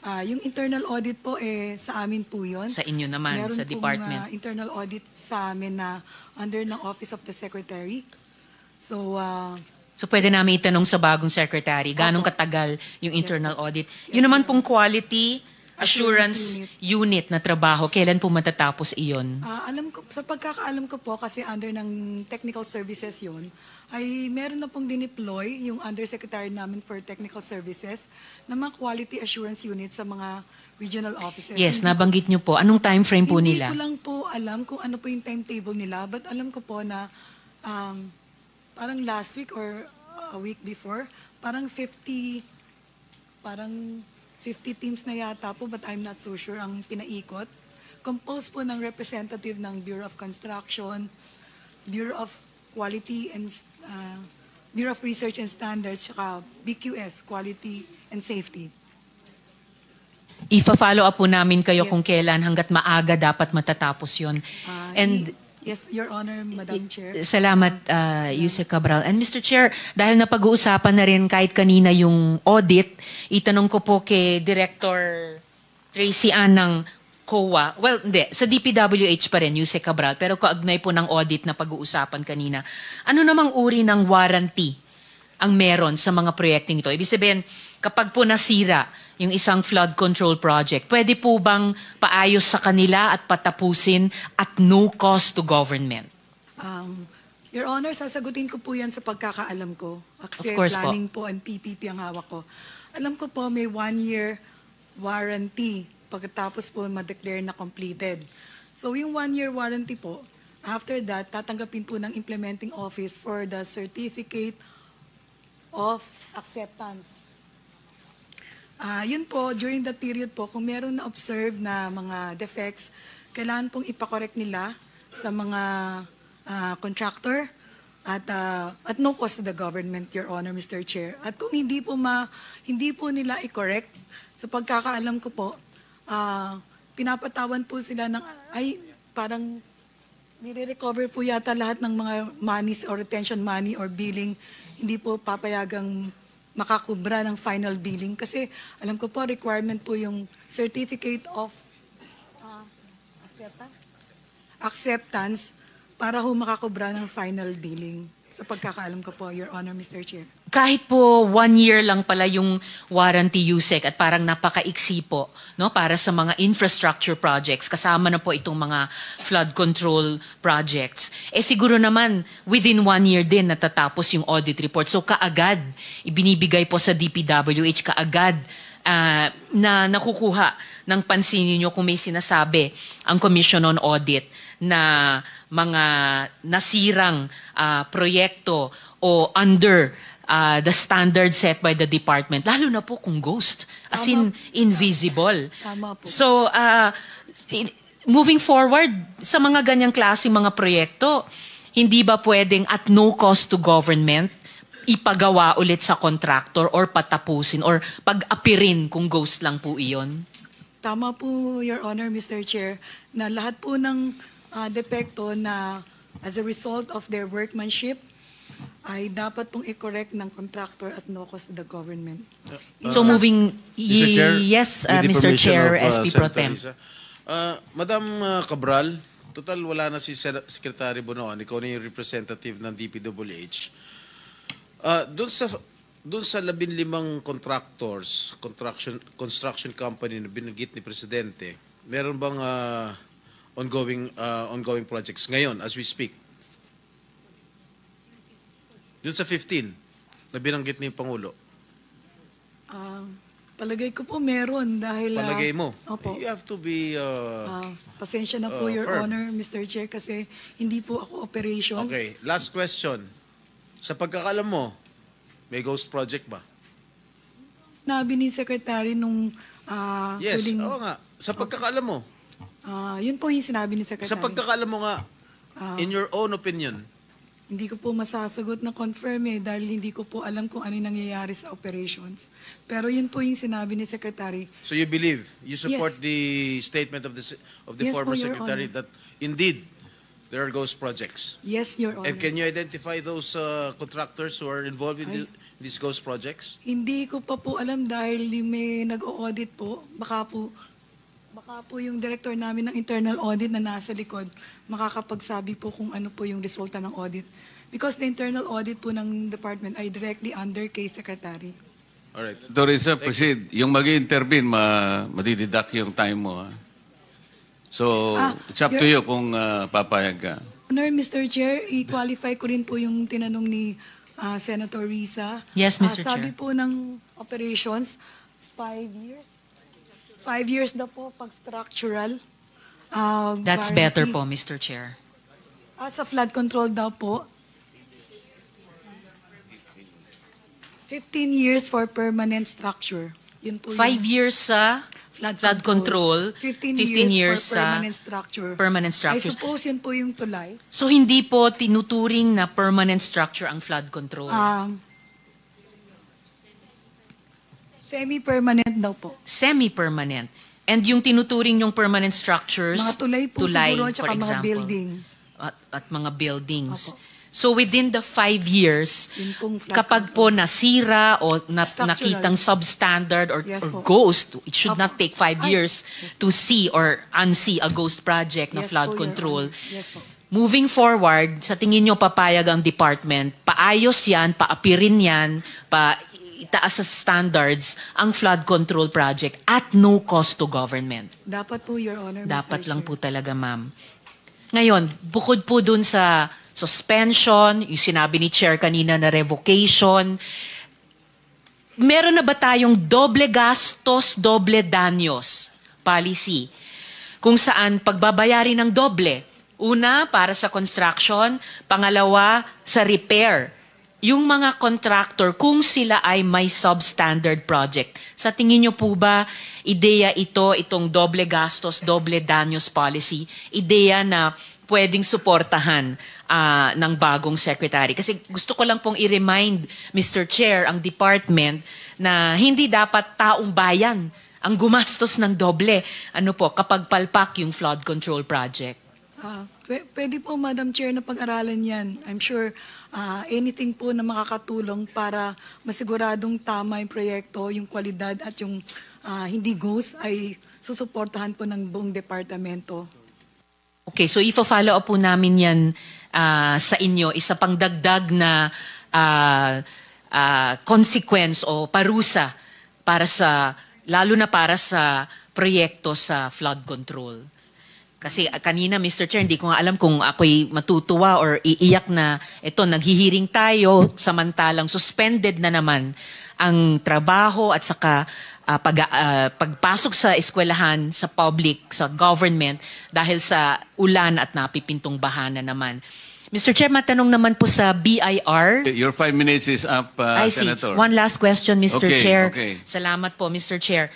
Yung internal audit po, sa amin po yun. Sa inyo naman, Meron sa department. Meron internal audit sa amin na under ng Office of the Secretary. So, So pwede namin itanong sa bagong secretary, ganong katagal yung internal audit. Yun naman pong quality Assurance unit na trabaho, kailan po matatapos iyon? Alam ko, sa pagkakaalam ko po, kasi under ng technical services yun, ay meron na pong dineploy yung undersecretary namin for technical services na mga quality assurance unit sa mga regional offices. Yes, nabanggit niyo po. Anong time frame po Hindi nila? ko lang po alam kung ano po yung timetable nila, but alam ko po na parang last week or a week before, parang 50 teams na yata po, but I'm not so sure ang pinaikot. Composed po ng representative ng Bureau of Construction, Bureau of Quality and Bureau of Research and Standards, saka BQS, Quality and Safety. Ifa-follow up po namin kayo kung kailan hanggat maaga dapat matatapos yon. And yes, Your Honor, Madam Chair. salamat, Yusek Cabral. And Mr. Chair, dahil napag-uusapan na rin kahit kanina yung audit, itanong ko po kay Director Tracy Ann ng COA. Well, hindi. Sa DPWH pa rin, Yusek Cabral. Pero kaugnay po ng audit na pag-uusapan kanina. Ano namang uri ng warranty ang meron sa mga proyekting ito? Ibig sabihin, kapag po nasira yung isang flood control project, pwede po bang paayos sa kanila at patapusin at no cost to government? Your Honor, sasagutin ko po yan sa pagkakaalam ko. Kasi Of course planning po and PPP ang hawak ko. Alam ko po may 1-year warranty pagkatapos po ma-declare na completed. So yung 1-year warranty po, after that, tatanggapin po ng implementing office for the certificate of acceptance. Yun po, during that period po, kung meron na-observe na mga defects, kailangan pong ipakorek nila sa mga contractor at no cost to the government, Your Honor, Mr. Chair. At kung hindi po nila i-correct, sa pagkakaalam ko po, pinapatawan po sila ng, parang nire-recover po yata lahat ng mga monies or retention money or billing, hindi po papayagang makakubra ng final billing. Kasi alam ko po, requirement po yung certificate of acceptance para ho makakubra ng final billing. Sa pagkakaalam ko po, Your Honor, Mr. Chair. Kahit po 1 year lang pala yung warranty, Yusek, at parang napakaiksi po, no, para sa mga infrastructure projects, kasama na po itong mga flood control projects. Siguro naman, within 1 year din natatapos yung audit report. So kaagad, ibinibigay po sa DPWH, kaagad na nakukuha ng pansin niyo kung may sinasabi ang Commission on Audit na mga nasirang proyekto o under the standard set by the department, lalo na po kung ghost, as in invisible. Tama po. So, moving forward, sa mga ganyang klaseng mga proyekto, hindi ba pwedeng at no cost to government, ipagawa ulit sa contractor or patapusin or pag-apirin kung ghost lang po iyon? Tama po, Your Honor, Mr. Chair, na lahat po ng depekto na as a result of their workmanship ay dapat pong i-correct ng contractor at no cost to the government. So moving, Mr. Chair, yes, with the Mr. permission Chair, of, SP Pro Senator Tem. Risa. Madam Cabral, total wala na si Secretary Bonoan, ikaw na yung representative ng DPWH. Doon sa 15 contractors, construction company na binanggit ni Presidente, meron bang ongoing projects ngayon as we speak? Doon sa 15 na binanggit ni Pangulo. Palagay ko po meron dahil... Palagay mo? Opo. You have to be... pasensya na po, Your firm. Honor, Mr. Chair, kasi hindi po ako operations. Okay, last question. Sa pagkakalam mo, may ghost project ba? Nabi ni Secretary nung Yes, huling... oo nga. Sa pagkakalam mo. Yun po yung sinabi ni Secretary. Sa pagkakalam mo nga, in your own opinion. Hindi ko po masasagot na confirm dahil hindi ko po alam kung ano yung nangyayari sa operations. Pero yun po yung sinabi ni Secretary. So you believe, you support Yes. the statement of the Yes former po, Your Secretary Honor. that indeed there are ghost projects? Yes, Your Honor. And can you identify those contractors who are involved in these ghost projects? Hindi ko pa po alam dahil may nag-audit po. Baka po yung director namin ng internal audit na nasa likod makakapagsabi po kung ano po yung resulta ng audit. Because the internal audit po ng department ay directly under kay Secretary. Alright. Torisa, proceed. Yung mag-intervene, madididak yung time mo. Ha? So, it's up to you kung papayag ka. Honor, Mr. Chair, i-qualify ko rin po yung tinanong ni Senator Risa. Yes, Mr. Sabi Chair. po ng operations, 5 years. 5 years na po pag structural. That's guarantee. better po, Mr. Chair. Sa flood control daw po, 15 years for permanent structure. Yun po 5 years sa flood control, 15 years for sa permanent structure. permanent I structures. suppose yun po yung tulay. So hindi po tinuturing na permanent structure ang flood control. Semi-permanent daw po. Semi-permanent. And yung tinuturing yung permanent structures, Mga tulay po siguro, tsaka for mga example, building. At mga buildings. So within the 5 years, Yun pong flood kapag po nasira o Structural. nakitang substandard or, Yes or po. ghost, it should not take 5 years to see or unsee a ghost project na Yes flood po, Your control. Honor. Yes po. Moving forward, sa tingin nyo papayag ang department, paayos yan, paapirin yan, itaas sa standards ang flood control project at no cost to government. Dapat po, Your Honor. Dapat Mr. lang Chair. po talaga, ma'am. Ngayon, bukod po dun sa suspension, yung sinabi ni Chair kanina na revocation, meron na ba tayong doble gastos, doble danyos policy? Kung saan pagbabayari ng doble. Una, para sa construction. Pangalawa, sa repair. Yung mga contractor, kung sila ay may substandard project. Sa tingin nyo po ba, ideya itong doble gastos, doble danyos policy, ideya na pwedeng suportahan ng bagong secretary? Kasi gusto ko lang pong i-remind, Mr. Chair, ang department na hindi dapat taong bayan ang gumastos ng doble kapag palpak yung flood control project. Pwede po, Madam Chair, na pag-aralan yan. I'm sure anything po na makakatulong para masiguradong tama yung proyekto, yung kwalidad at yung hindi ghost ay susuportahan po ng buong departamento. Okay, so i-follow up po namin yan sa inyo. Isa pang dagdag na consequence o parusa lalo na para sa proyekto sa flood control. Kasi kanina, Mr. Chair, hindi ko nga alam kung ako'y matutuwa or iiyak na naghihiring tayo samantalang suspended na naman ang trabaho at saka pagpasok sa eskwelahan, sa public, sa government dahil sa ulan at napipintong baha na naman. Mr. Chair, matanong naman po sa BIR. Your 5 minutes is up, I see. Senator. One last question, Mr. Okay, Chair. okay. Salamat po, Mr. Chair.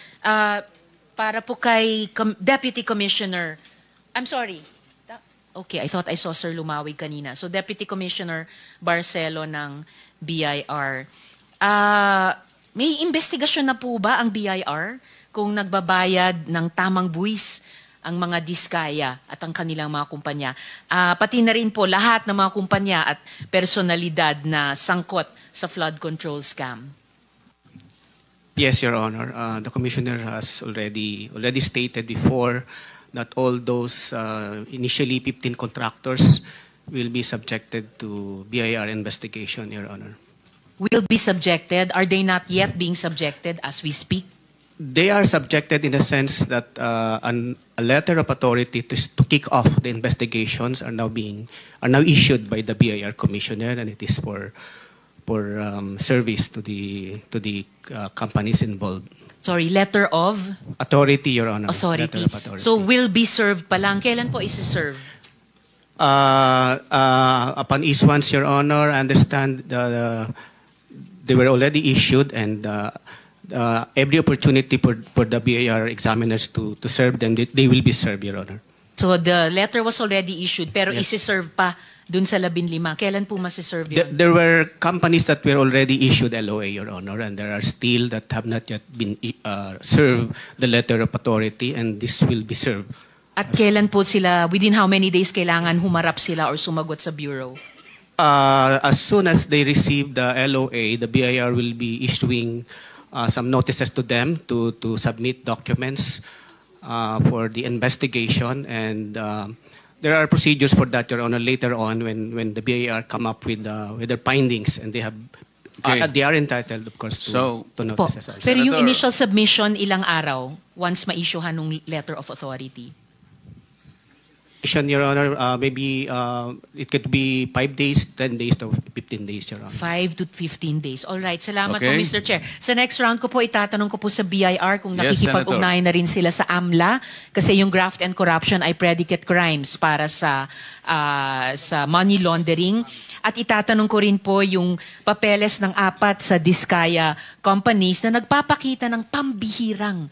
Para po kay Deputy Commissioner, I'm sorry. Okay, I thought I saw Sir Lumawig kanina. So Deputy Commissioner Barcelo ng BIR. May investigasyon na po ba ang BIR kung nagbabayad ng tamang buwis ang mga diskaya at ang kanilang mga kumpanya? Pati na rin po lahat ng mga kumpanya at personalidad na sangkot sa flood control scam. Yes, Your Honor. The Commissioner has already stated before that all those initially 15 contractors will be subjected to BIR investigation, Your Honor. Will be subjected? Are they not yet being subjected as we speak? They are subjected in the sense that a letter of authority to kick off the investigations are now issued by the BIR Commissioner, and it is for service to the companies involved. Sorry, letter of? Authority, Your Honor. Authority. Letter of authority. So will be served pa lang. Kailan po isi-serve? Upon issuance, Your Honor, I understand they were already issued, and every opportunity for the BIR examiners to serve them, they will be served, Your Honor. So the letter was already issued, pero Yes. isi-serve pa dun sa 15. Kailan po masi-serve yun? There were companies that were already issued LOA, Your Honor, and there are still that have not yet been served the letter of authority, and this will be served. At kailan po sila, within how many days kailangan humarap sila or sumagot sa Bureau? As soon as they receive the LOA, the BIR will be issuing some notices to them to submit documents for the investigation, and there are procedures for that, Your Honor, later on when the BIR come up with their findings and they have Okay. They are entitled, of course, to Po. notices also. Pero yung Senator- initial submission, ilang araw once ma-issuehan ng letter of authority? Your Honor, maybe it could be 5 days, 10 days to 15 days, Your Honor. 5 to 15 days. All right. Salamat Okay. po, Mr. Chair. Sa next round ko po, itatanong ko po sa BIR kung Yes, nakikipag-ugnayan na rin sila sa AMLA kasi yung graft and corruption ay predicate crimes para sa money laundering. At itatanong ko rin po yung papeles ng 4 sa Diskaya companies na nagpapakita ng pambihirang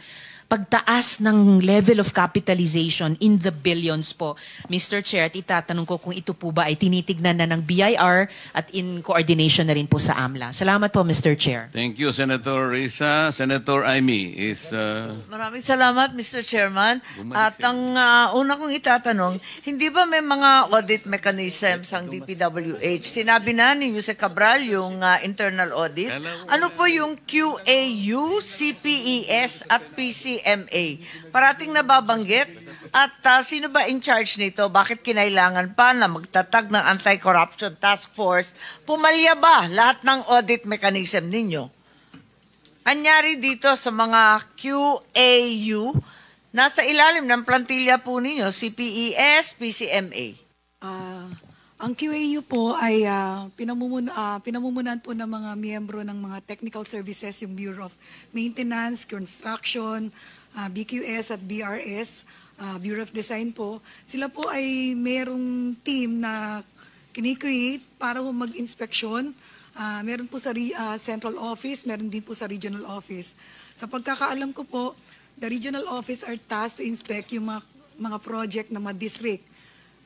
pagtaas ng level of capitalization in the billions po. Mr. Chair, at itatanong ko kung ito po ba ay tinitignan na ng BIR at in coordination na rin po sa AMLA. Salamat po, Mr. Chair. Thank you, Senator Risa. Senator Amy is... Maraming salamat, Mr. Chairman. At ang una kong itatanong, hindi ba may mga audit mechanisms ang DPWH? Sinabi na ni Jose Cabral yung internal audit. Ano po yung QAU, CPES at PCMA? Parating nababanggit. At sino ba in charge nito? Bakit kinailangan pa na magtatag ng Anti-Corruption Task Force? Pumalya ba lahat ng audit mechanism ninyo? Anyari dito sa mga QAU, nasa ilalim ng plantilla po ninyo, CPES, PCMA. Ang QAU po ay pinamumunan po ng mga miyembro ng mga technical services, yung Bureau of Maintenance, Construction, BQS at BRS, Bureau of Design po. Sila po ay merong team na kinikreate para mag-inspeksyon. Meron po sa central office, meron din po sa regional office. Sa pagkakaalam ko po, the regional office are tasked to inspect yung mga project na mga district.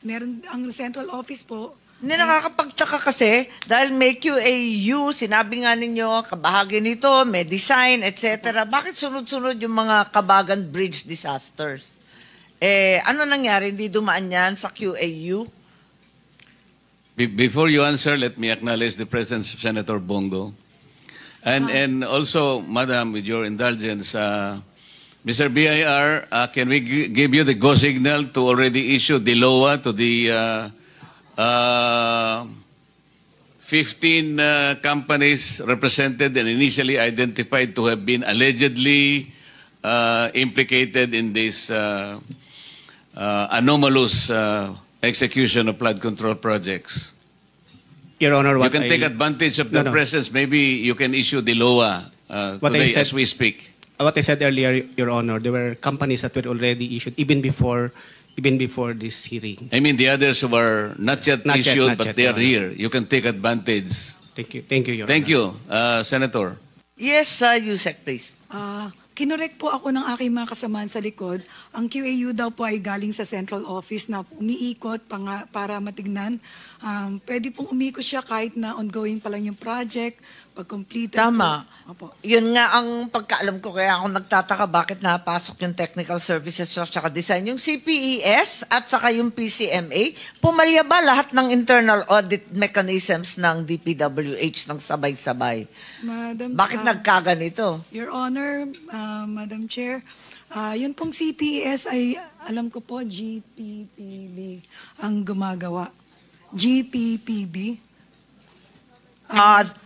Meron ang central office po. Hindi nakakapagtaka kasi dahil may QAU, sinabi nga ninyo, kabahagi nito, may design, etc. Bakit sunod-sunod yung mga Kabagan Bridge disasters? Ano nangyari? Hindi dumaan yan sa QAU? Before you answer, let me acknowledge the presence of Senator Bongo. And also, Madam, with your indulgence, Mr. BIR, can we give you the go signal to already issue the LOA to the 15 companies represented and initially identified to have been allegedly implicated in this anomalous execution of flood control projects? Your Honor, you can take advantage of the presence. Maybe you can issue the LOA today as we speak. What I said earlier, Your Honor, there were companies that were already issued even before this hearing. I mean the others who are not yet issued, but they are Your Honor. here. You can take advantage. Thank you, Your Thank Honor. you, Senator. Yes, Yusek, please. Kinorek po ako ng aking mga kasamahan sa likod. Ang QAU daw po ay galing sa central office na umiikot para matignan. Pwede pong umikot siya kahit na ongoing pa lang yung project, pag completed. Tama. Opo. Yun nga ang pagkaalam ko, kaya ako nagtataka bakit napasok yung technical services at saka design. Yung CPES at saka yung PCMA, pumalya ba lahat ng internal audit mechanisms ng DPWH ng sabay-sabay? Bakit nagkaganito? Your Honor, Madam Chair, yun pong CPES ay, alam ko po, GPPB ang gumagawa. GPPB.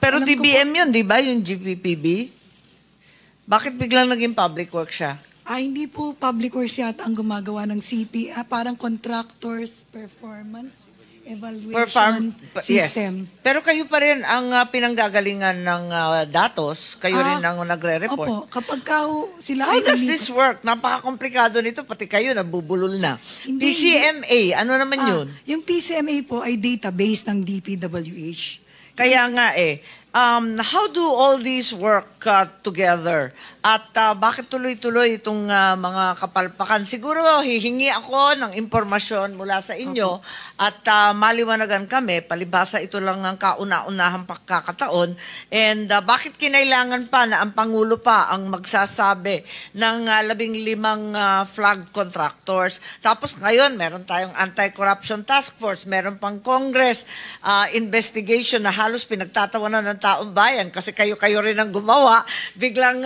Pero DBM yun, di ba? Yung GPPB? Bakit biglang naging public work siya? Hindi po public works yata ang gumagawa ng CP, parang contractors performance evaluation system. Yes. Pero kayo pa rin ang pinanggagalingan ng datos. Kayo rin ang nagre-report. Opo, kapag sila How does this work? Napaka-komplikado nito, pati kayo nabubulol na. PCMA, ano naman yun? Yung PCMA po ay database ng DPWH. Kaya nga how do all these work together? At bakit tuloy-tuloy itong mga kapalpakan? Siguro hihingi ako ng impormasyon mula sa inyo at maliwanagan kami, palibhasa ito lang ang kauna-unahang pagkakataon. And bakit kinailangan pa na ang Pangulo pa ang magsasabi ng 15 flag contractors? Tapos ngayon, meron tayong Anti-Corruption Task Force, meron pang Congress investigation na halos pinagtatawanan ng taong bayan kasi kayo rin ang gumawa, biglang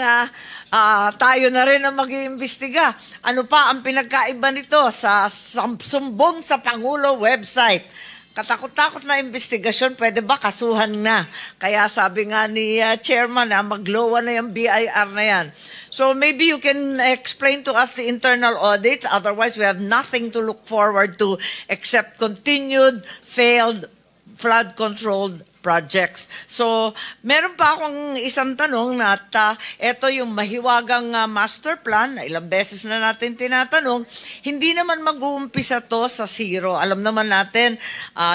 tayo na rin ang mag-iimbestiga. Ano pa ang pinagkaiba nito sa sumbong sa Pangulo website? katakot-takot na investigasyon, pwede ba kasuhan na? Kaya sabi nga ni Chairman na maglowa na yung BIR na yan. So maybe you can explain to us the internal audits, otherwise we have nothing to look forward to except continued failed flood-controlled projects. So, meron pa akong isang tanong na ito yung mahiwagang master plan na ilang beses na natin tinatanong, hindi naman mag-uumpisa to sa zero. Alam naman natin,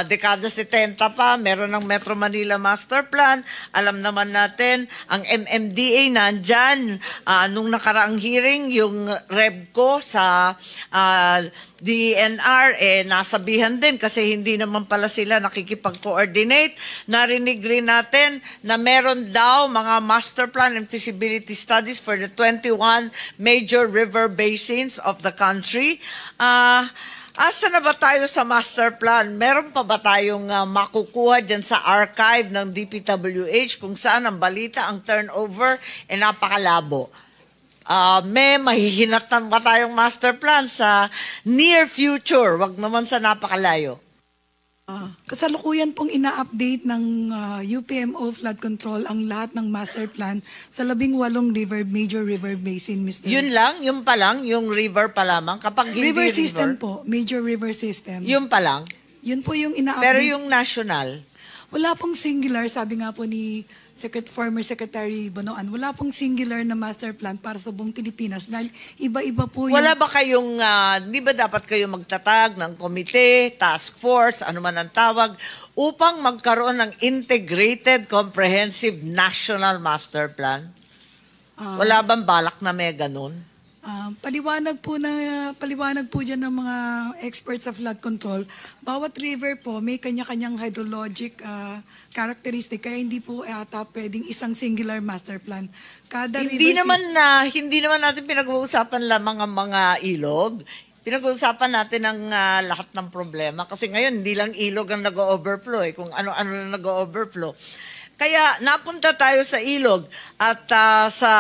dekada 70 pa, meron ng Metro Manila Master Plan. Alam naman natin, ang MMDA nandyan. Nung nakaraang hearing, yung REBCO sa DNR, nasabihan din kasi hindi naman pala sila nakikipag-coordinate. Narinig rin natin na meron daw mga master plan and feasibility studies for the 21 major river basins of the country. Asa na ba tayo sa master plan? Meron pa ba tayong makukuha dyan sa archive ng DPWH kung saan ang balita, ang turnover, napakalabo? May mahihinatan ba tayong master plan sa near future? Wag naman sa napakalayo. Kasalukuyan pong ina-update ng UPMO Flood Control ang lahat ng master plan sa 18 major river basin, Mr. Yun lang? Yung pa lang? Yung river pa lamang? Kapag hindi river system po, major river system. Yung pa lang? Yun po yung ina-update. Pero yung national? Wala pong singular, sabi nga po ni former Secretary Bonoan, wala pong singular na master plan para sa buong Pilipinas dahil iba-iba po yung... Wala ba kayong, di ba dapat kayo magtatag ng komite, task force, ano man ang tawag, upang magkaroon ng integrated, comprehensive national master plan? Wala bang balak na may ganun? Paliwanag po dyan ng mga experts sa flood control. Bawat river po may kanya-kanyang hydrologic characteristic kaya hindi po ata pwedeng isang singular master plan. Hindi naman natin pinag-uusapan lamang ang mga ilog. Pinag-uusapan natin ang lahat ng problema kasi ngayon hindi lang ilog ang nag-overflow kung ano-ano na nag-overflow. Kaya napunta tayo sa ilog at sa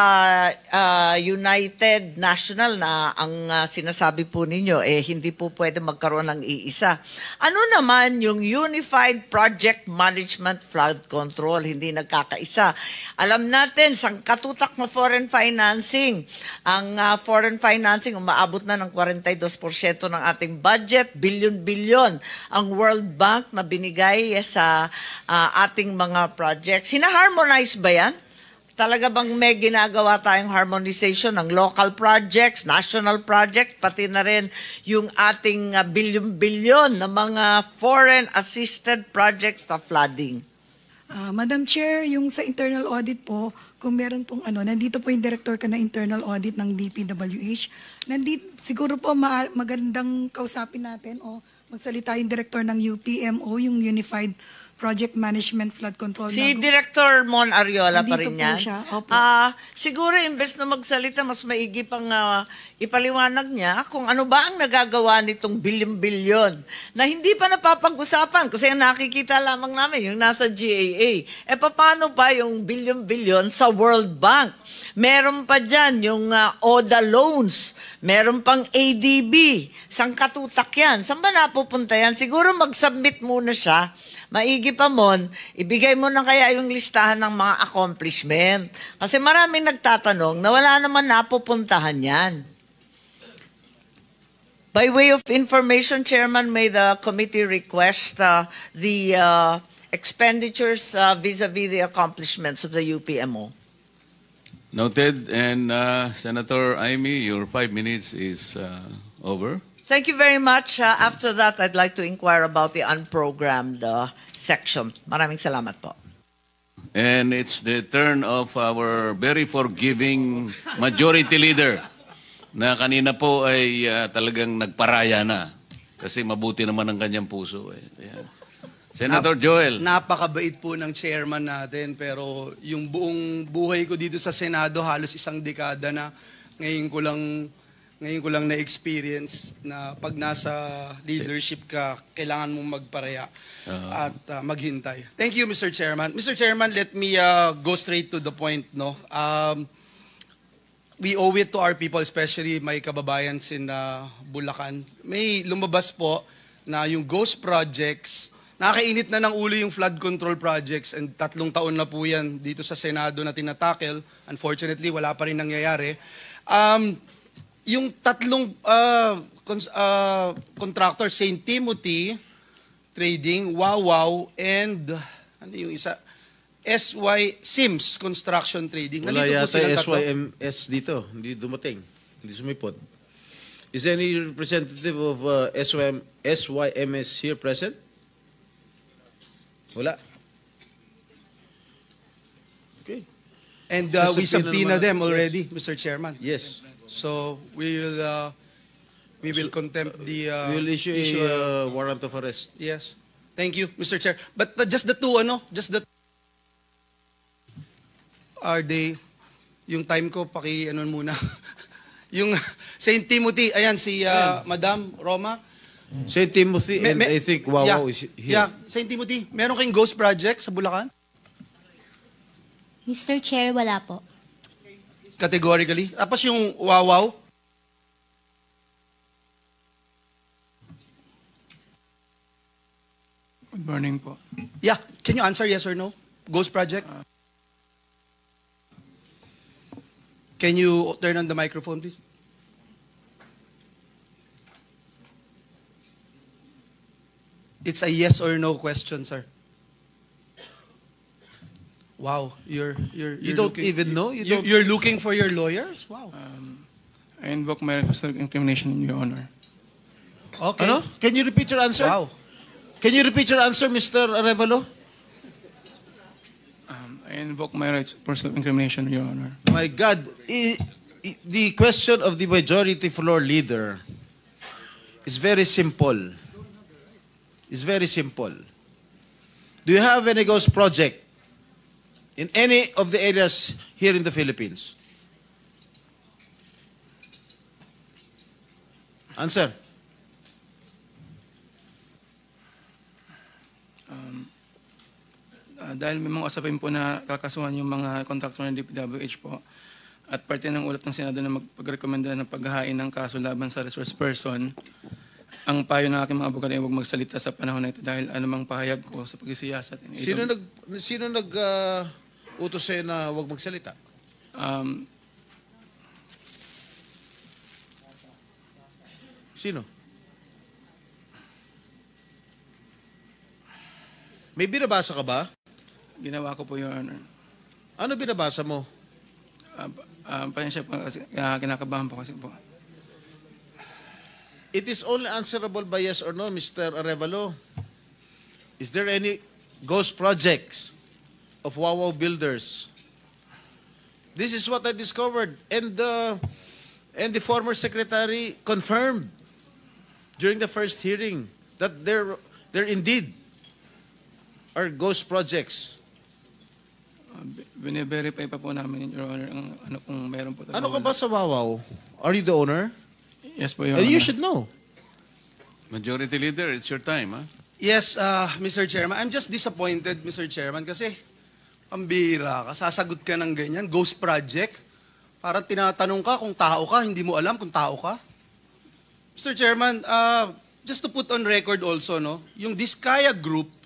United National na ang sinasabi po ninyo, hindi po pwede magkaroon ng iisa. Ano naman yung Unified Project Management Flood Control, hindi nagkakaisa. Alam natin, sangkatutak na foreign financing. Ang foreign financing umaabot na ng 42% ng ating budget, bilyon-bilyon ang World Bank na binigay sa ating mga projects. Sina-harmonize ba yan? Talaga bang may ginagawa tayong harmonization ng local projects, national projects, pati na rin yung ating bilyon-bilyon na mga foreign-assisted projects sa flooding? Madam Chair, yung sa internal audit po, kung meron pong nandito po yung director ka na internal audit ng DPWH. Siguro po magandang kausapin natin o magsalita yung director ng UPMO, yung Unified Project Management Flood Control. Si Director Mon Ariola pa rin yan. Siya. Opo. Siguro imbes na magsalita, mas maigi pang ipaliwanag niya kung ano ba ang nagagawa nitong bilyon-bilyon na hindi pa napapag-usapan kasi ang nakikita lamang namin yung nasa GAA. Paano pa yung bilyon-bilyon sa World Bank? Meron pa dyan yung ODA loans. Meron pang ADB. Sangkatutak yan. Saan ba napupunta yan? Siguro mag-submit muna siya. Maigi pa mon, ibigay mo na kaya yung listahan ng mga accomplishment. Kasi maraming nagtatanong na wala naman napupuntahan yan. By way of information, Chairman, may the committee request the expenditures vis-a-vis the accomplishments of the UPMO. Noted. And Senator Amy, your 5 minutes is over. Thank you very much. After that, I'd like to inquire about the unprogrammed section. Maraming salamat po. And it's the turn of our very forgiving majority leader na kanina po ay talagang nagparaya na kasi mabuti naman ang kanyang puso. Ayan. Senator Joel. Napakabait po ng chairman natin pero yung buong buhay ko dito sa Senado halos isang dekada na ngayon ko lang na-experience na pag nasa leadership ka, kailangan mong magparaya at maghintay. Thank you, Mr. Chairman. Mr. Chairman, let me go straight to the point. We owe it to our people, especially my kababayans in Bulacan. May lumabas po na yung ghost projects Nakakainit na ng ulo yung flood control projects and 3 taon na po yan dito sa Senado na tinatakel. Unfortunately, wala pa rin nangyayari. Yung 3 contractor, St. Timothy Trading, Wawaw, and ano yung isa? SY Sims Construction Trading. Wala Nandito po yata silang tatlo. SYMS dito. Hindi dumating. Hindi sumipot. Is any representative of SYMS here present? Wala. Okay. And So, we naman- subpoena them already, Yes. Mr. Chairman. Yes. So we will contempt the We will issue a warrant of arrest. Yes. Thank you, Mr. Chair. But just the two, are they, yung time ko, muna. Yung St. Timothy, ayan, si Madam Roma. St. Timothy and I think Wawaw is here. Yeah, St. Timothy, meron kayong ghost project sa Bulacan? Mr. Chair, wala po. Categorically. Tapos yung Wawaw? Good morning po. Yeah, can you answer yes or no? Ghost project? Can you turn on the microphone, please? It's a yes or no question, sir. Wow, you're You don't looking, even know? You're looking for your lawyers? Wow. I invoke my right for self-incrimination, Your Honor. Okay. Ano? Can you repeat your answer? Wow. Can you repeat your answer, Mr. Arevalo? I invoke my right for self-incrimination, Your Honor. My God, the question of the majority floor leader is very simple. It's very simple. Do you have any ghost project in any of the areas here in the Philippines? Answer. Dahil may mga usapin po na kakasuhan yung mga kontraktor ng DPWH po at parte ng ulat ng Senado na magpagrekomenda ng paghahain ng kaso laban sa resource person, ang payo ng aking mga abogado ay huwag magsalita sa panahon na ito dahil anumang pahayag ko sa pagsisiyasat. Sino nag utos sa'yo na huwag magsalita? Sino? May binabasa ka ba? Ginawa ko po, Your Honor. Ano binabasa mo? Pasensya po kasi kinakabahan po kasi po. It is only answerable by yes or no, Mr. Arevalo. Is there any ghost projects of Wawaw builders? This is what I discovered, and the former secretary confirmed during the first hearing that there indeed are ghost projects. Bine-verify pa po namin, Your Honor, ang ano kung meron po. Ano ka ba sa Wawaw? Are you the owner? Yes po, Your And Honor. you should know. Majority Leader, it's your time, ha? Yes, Mr. Chairman. I'm just disappointed, Mr. Chairman, kasi pambira ka, sasagot ka ng ganyan, ghost project. Parang tinatanong ka kung tao ka, hindi mo alam kung tao ka. Mr. Chairman, just to put on record also, no, yung Diskaya Group,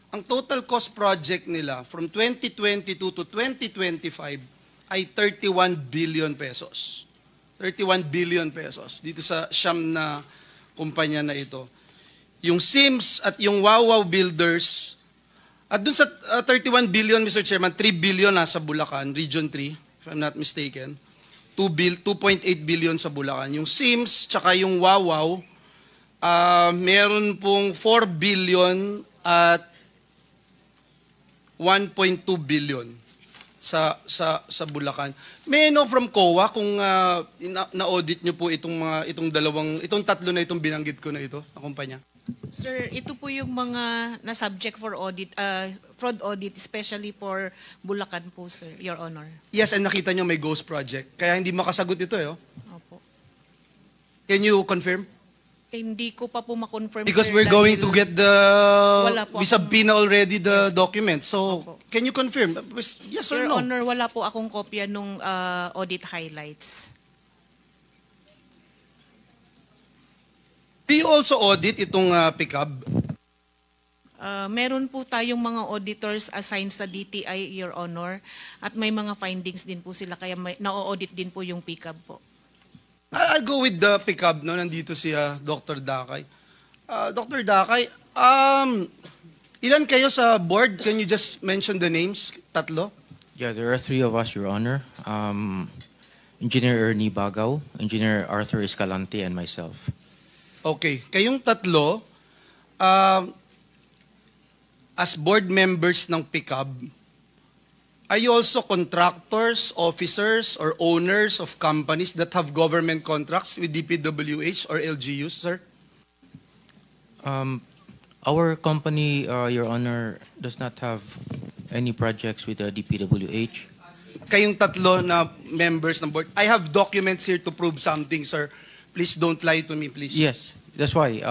ang total cost project nila from 2022 to 2025 ay 31 billion pesos. 31 billion pesos dito sa siyam na kumpanya na ito. Yung Sims at yung Wawaw Builders, at dun sa 31 billion, Mr. Chairman, 3 billion nasa Bulacan, Region 3, if I'm not mistaken. 2.8 billion sa Bulacan. Yung Sims, tsaka yung Wawaw, meron pong 4 billion at 1.2 billion sa Bulacan. May I know from COA kung na-audit niyo po itong tatlo na itong binanggit ko na ito, na kumpanya? Sir, ito po yung mga na-subject for audit, fraud audit, especially for Bulacan po, sir, Your Honor. Yes, and nakita niyo may ghost project. Kaya hindi makasagot ito, eh. Opo. Can you confirm? Hindi ko pa po ma-confirm, Because sir, we're going dahil to get we akong- subpoena already the documents. So, can you confirm? Yes or Your no? Honor, wala po akong kopya nung audit highlights. Do you also audit itong pickup? Meron po tayong mga auditors assigned sa DTI, Your Honor, at may mga findings din po sila, kaya na-audit din po yung PICAB po. I'll go with the PICAB, no? Nandito si Dr. Dakay. Dr. Dakay, ilan kayo sa board? Can you just mention the names? Tatlo? Yeah, there are 3 of us, Your Honor. Engineer Ernie Bagaw, Engineer Arthur Escalante, and myself. Okay. Kayong tatlo, as board members ng PICAB, are you also contractors, officers, or owners of companies that have government contracts with DPWH or LGUs, sir? Our company, Your Honor, does not have any projects with the DPWH. Kayong tatlo na members ng board. I have documents here to prove something, sir. Please don't lie to me, please. Yes, that's why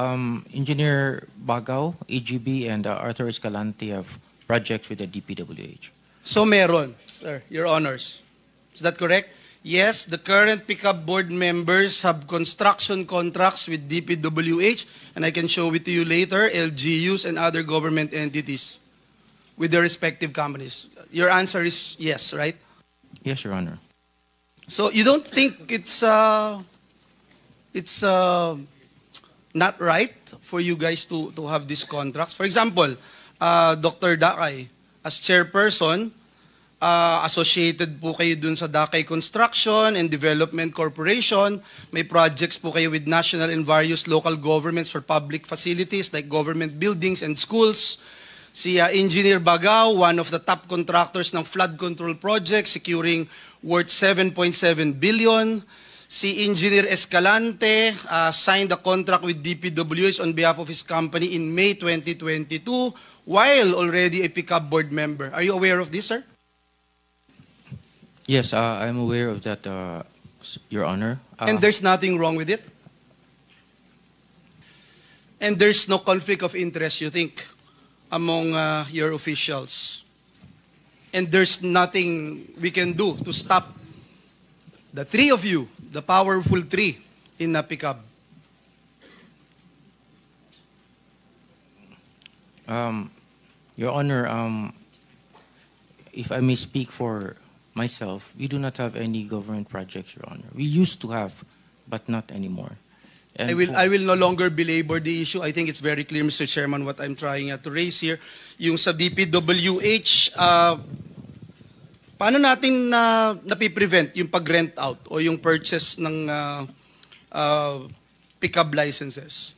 Engineer Bagaw, AGB, and Arthur Escalante have projects with the DPWH. So meron, sir, Your Honors. Is that correct? Yes, the current PICAB board members have construction contracts with DPWH, and I can show it to you later, LGUs and other government entities with their respective companies. Your answer is yes, right? Yes, Your Honor. So you don't think it's not right for you guys to have these contracts? For example, Dr. Dakay, as chairperson, associated po kayo dun sa Dakay Construction and Development Corporation. May projects po kayo with national and various local governments for public facilities like government buildings and schools. Si Engineer Bagaw, one of the top contractors ng flood control project, securing worth 7.7 billion. Si Engineer Escalante signed a contract with DPWH on behalf of his company in May 2022 while already a PICAB board member. Are you aware of this, sir? Yes, I'm aware of that, Your Honor. And there's nothing wrong with it? And there's no conflict of interest, you think, among your officials? And there's nothing we can do to stop the 3 of you, the powerful 3 in PICAB? Your Honor, if I may speak for myself, we do not have any government projects, Your Honor. We used to have, but not anymore. And I will no longer belabor the issue. I think it's very clear, Mr. Chairman, what I'm trying to raise here. Yung sa DPWH, paano natin napiprevent yung pag-rent out o yung purchase ng PICAB licenses?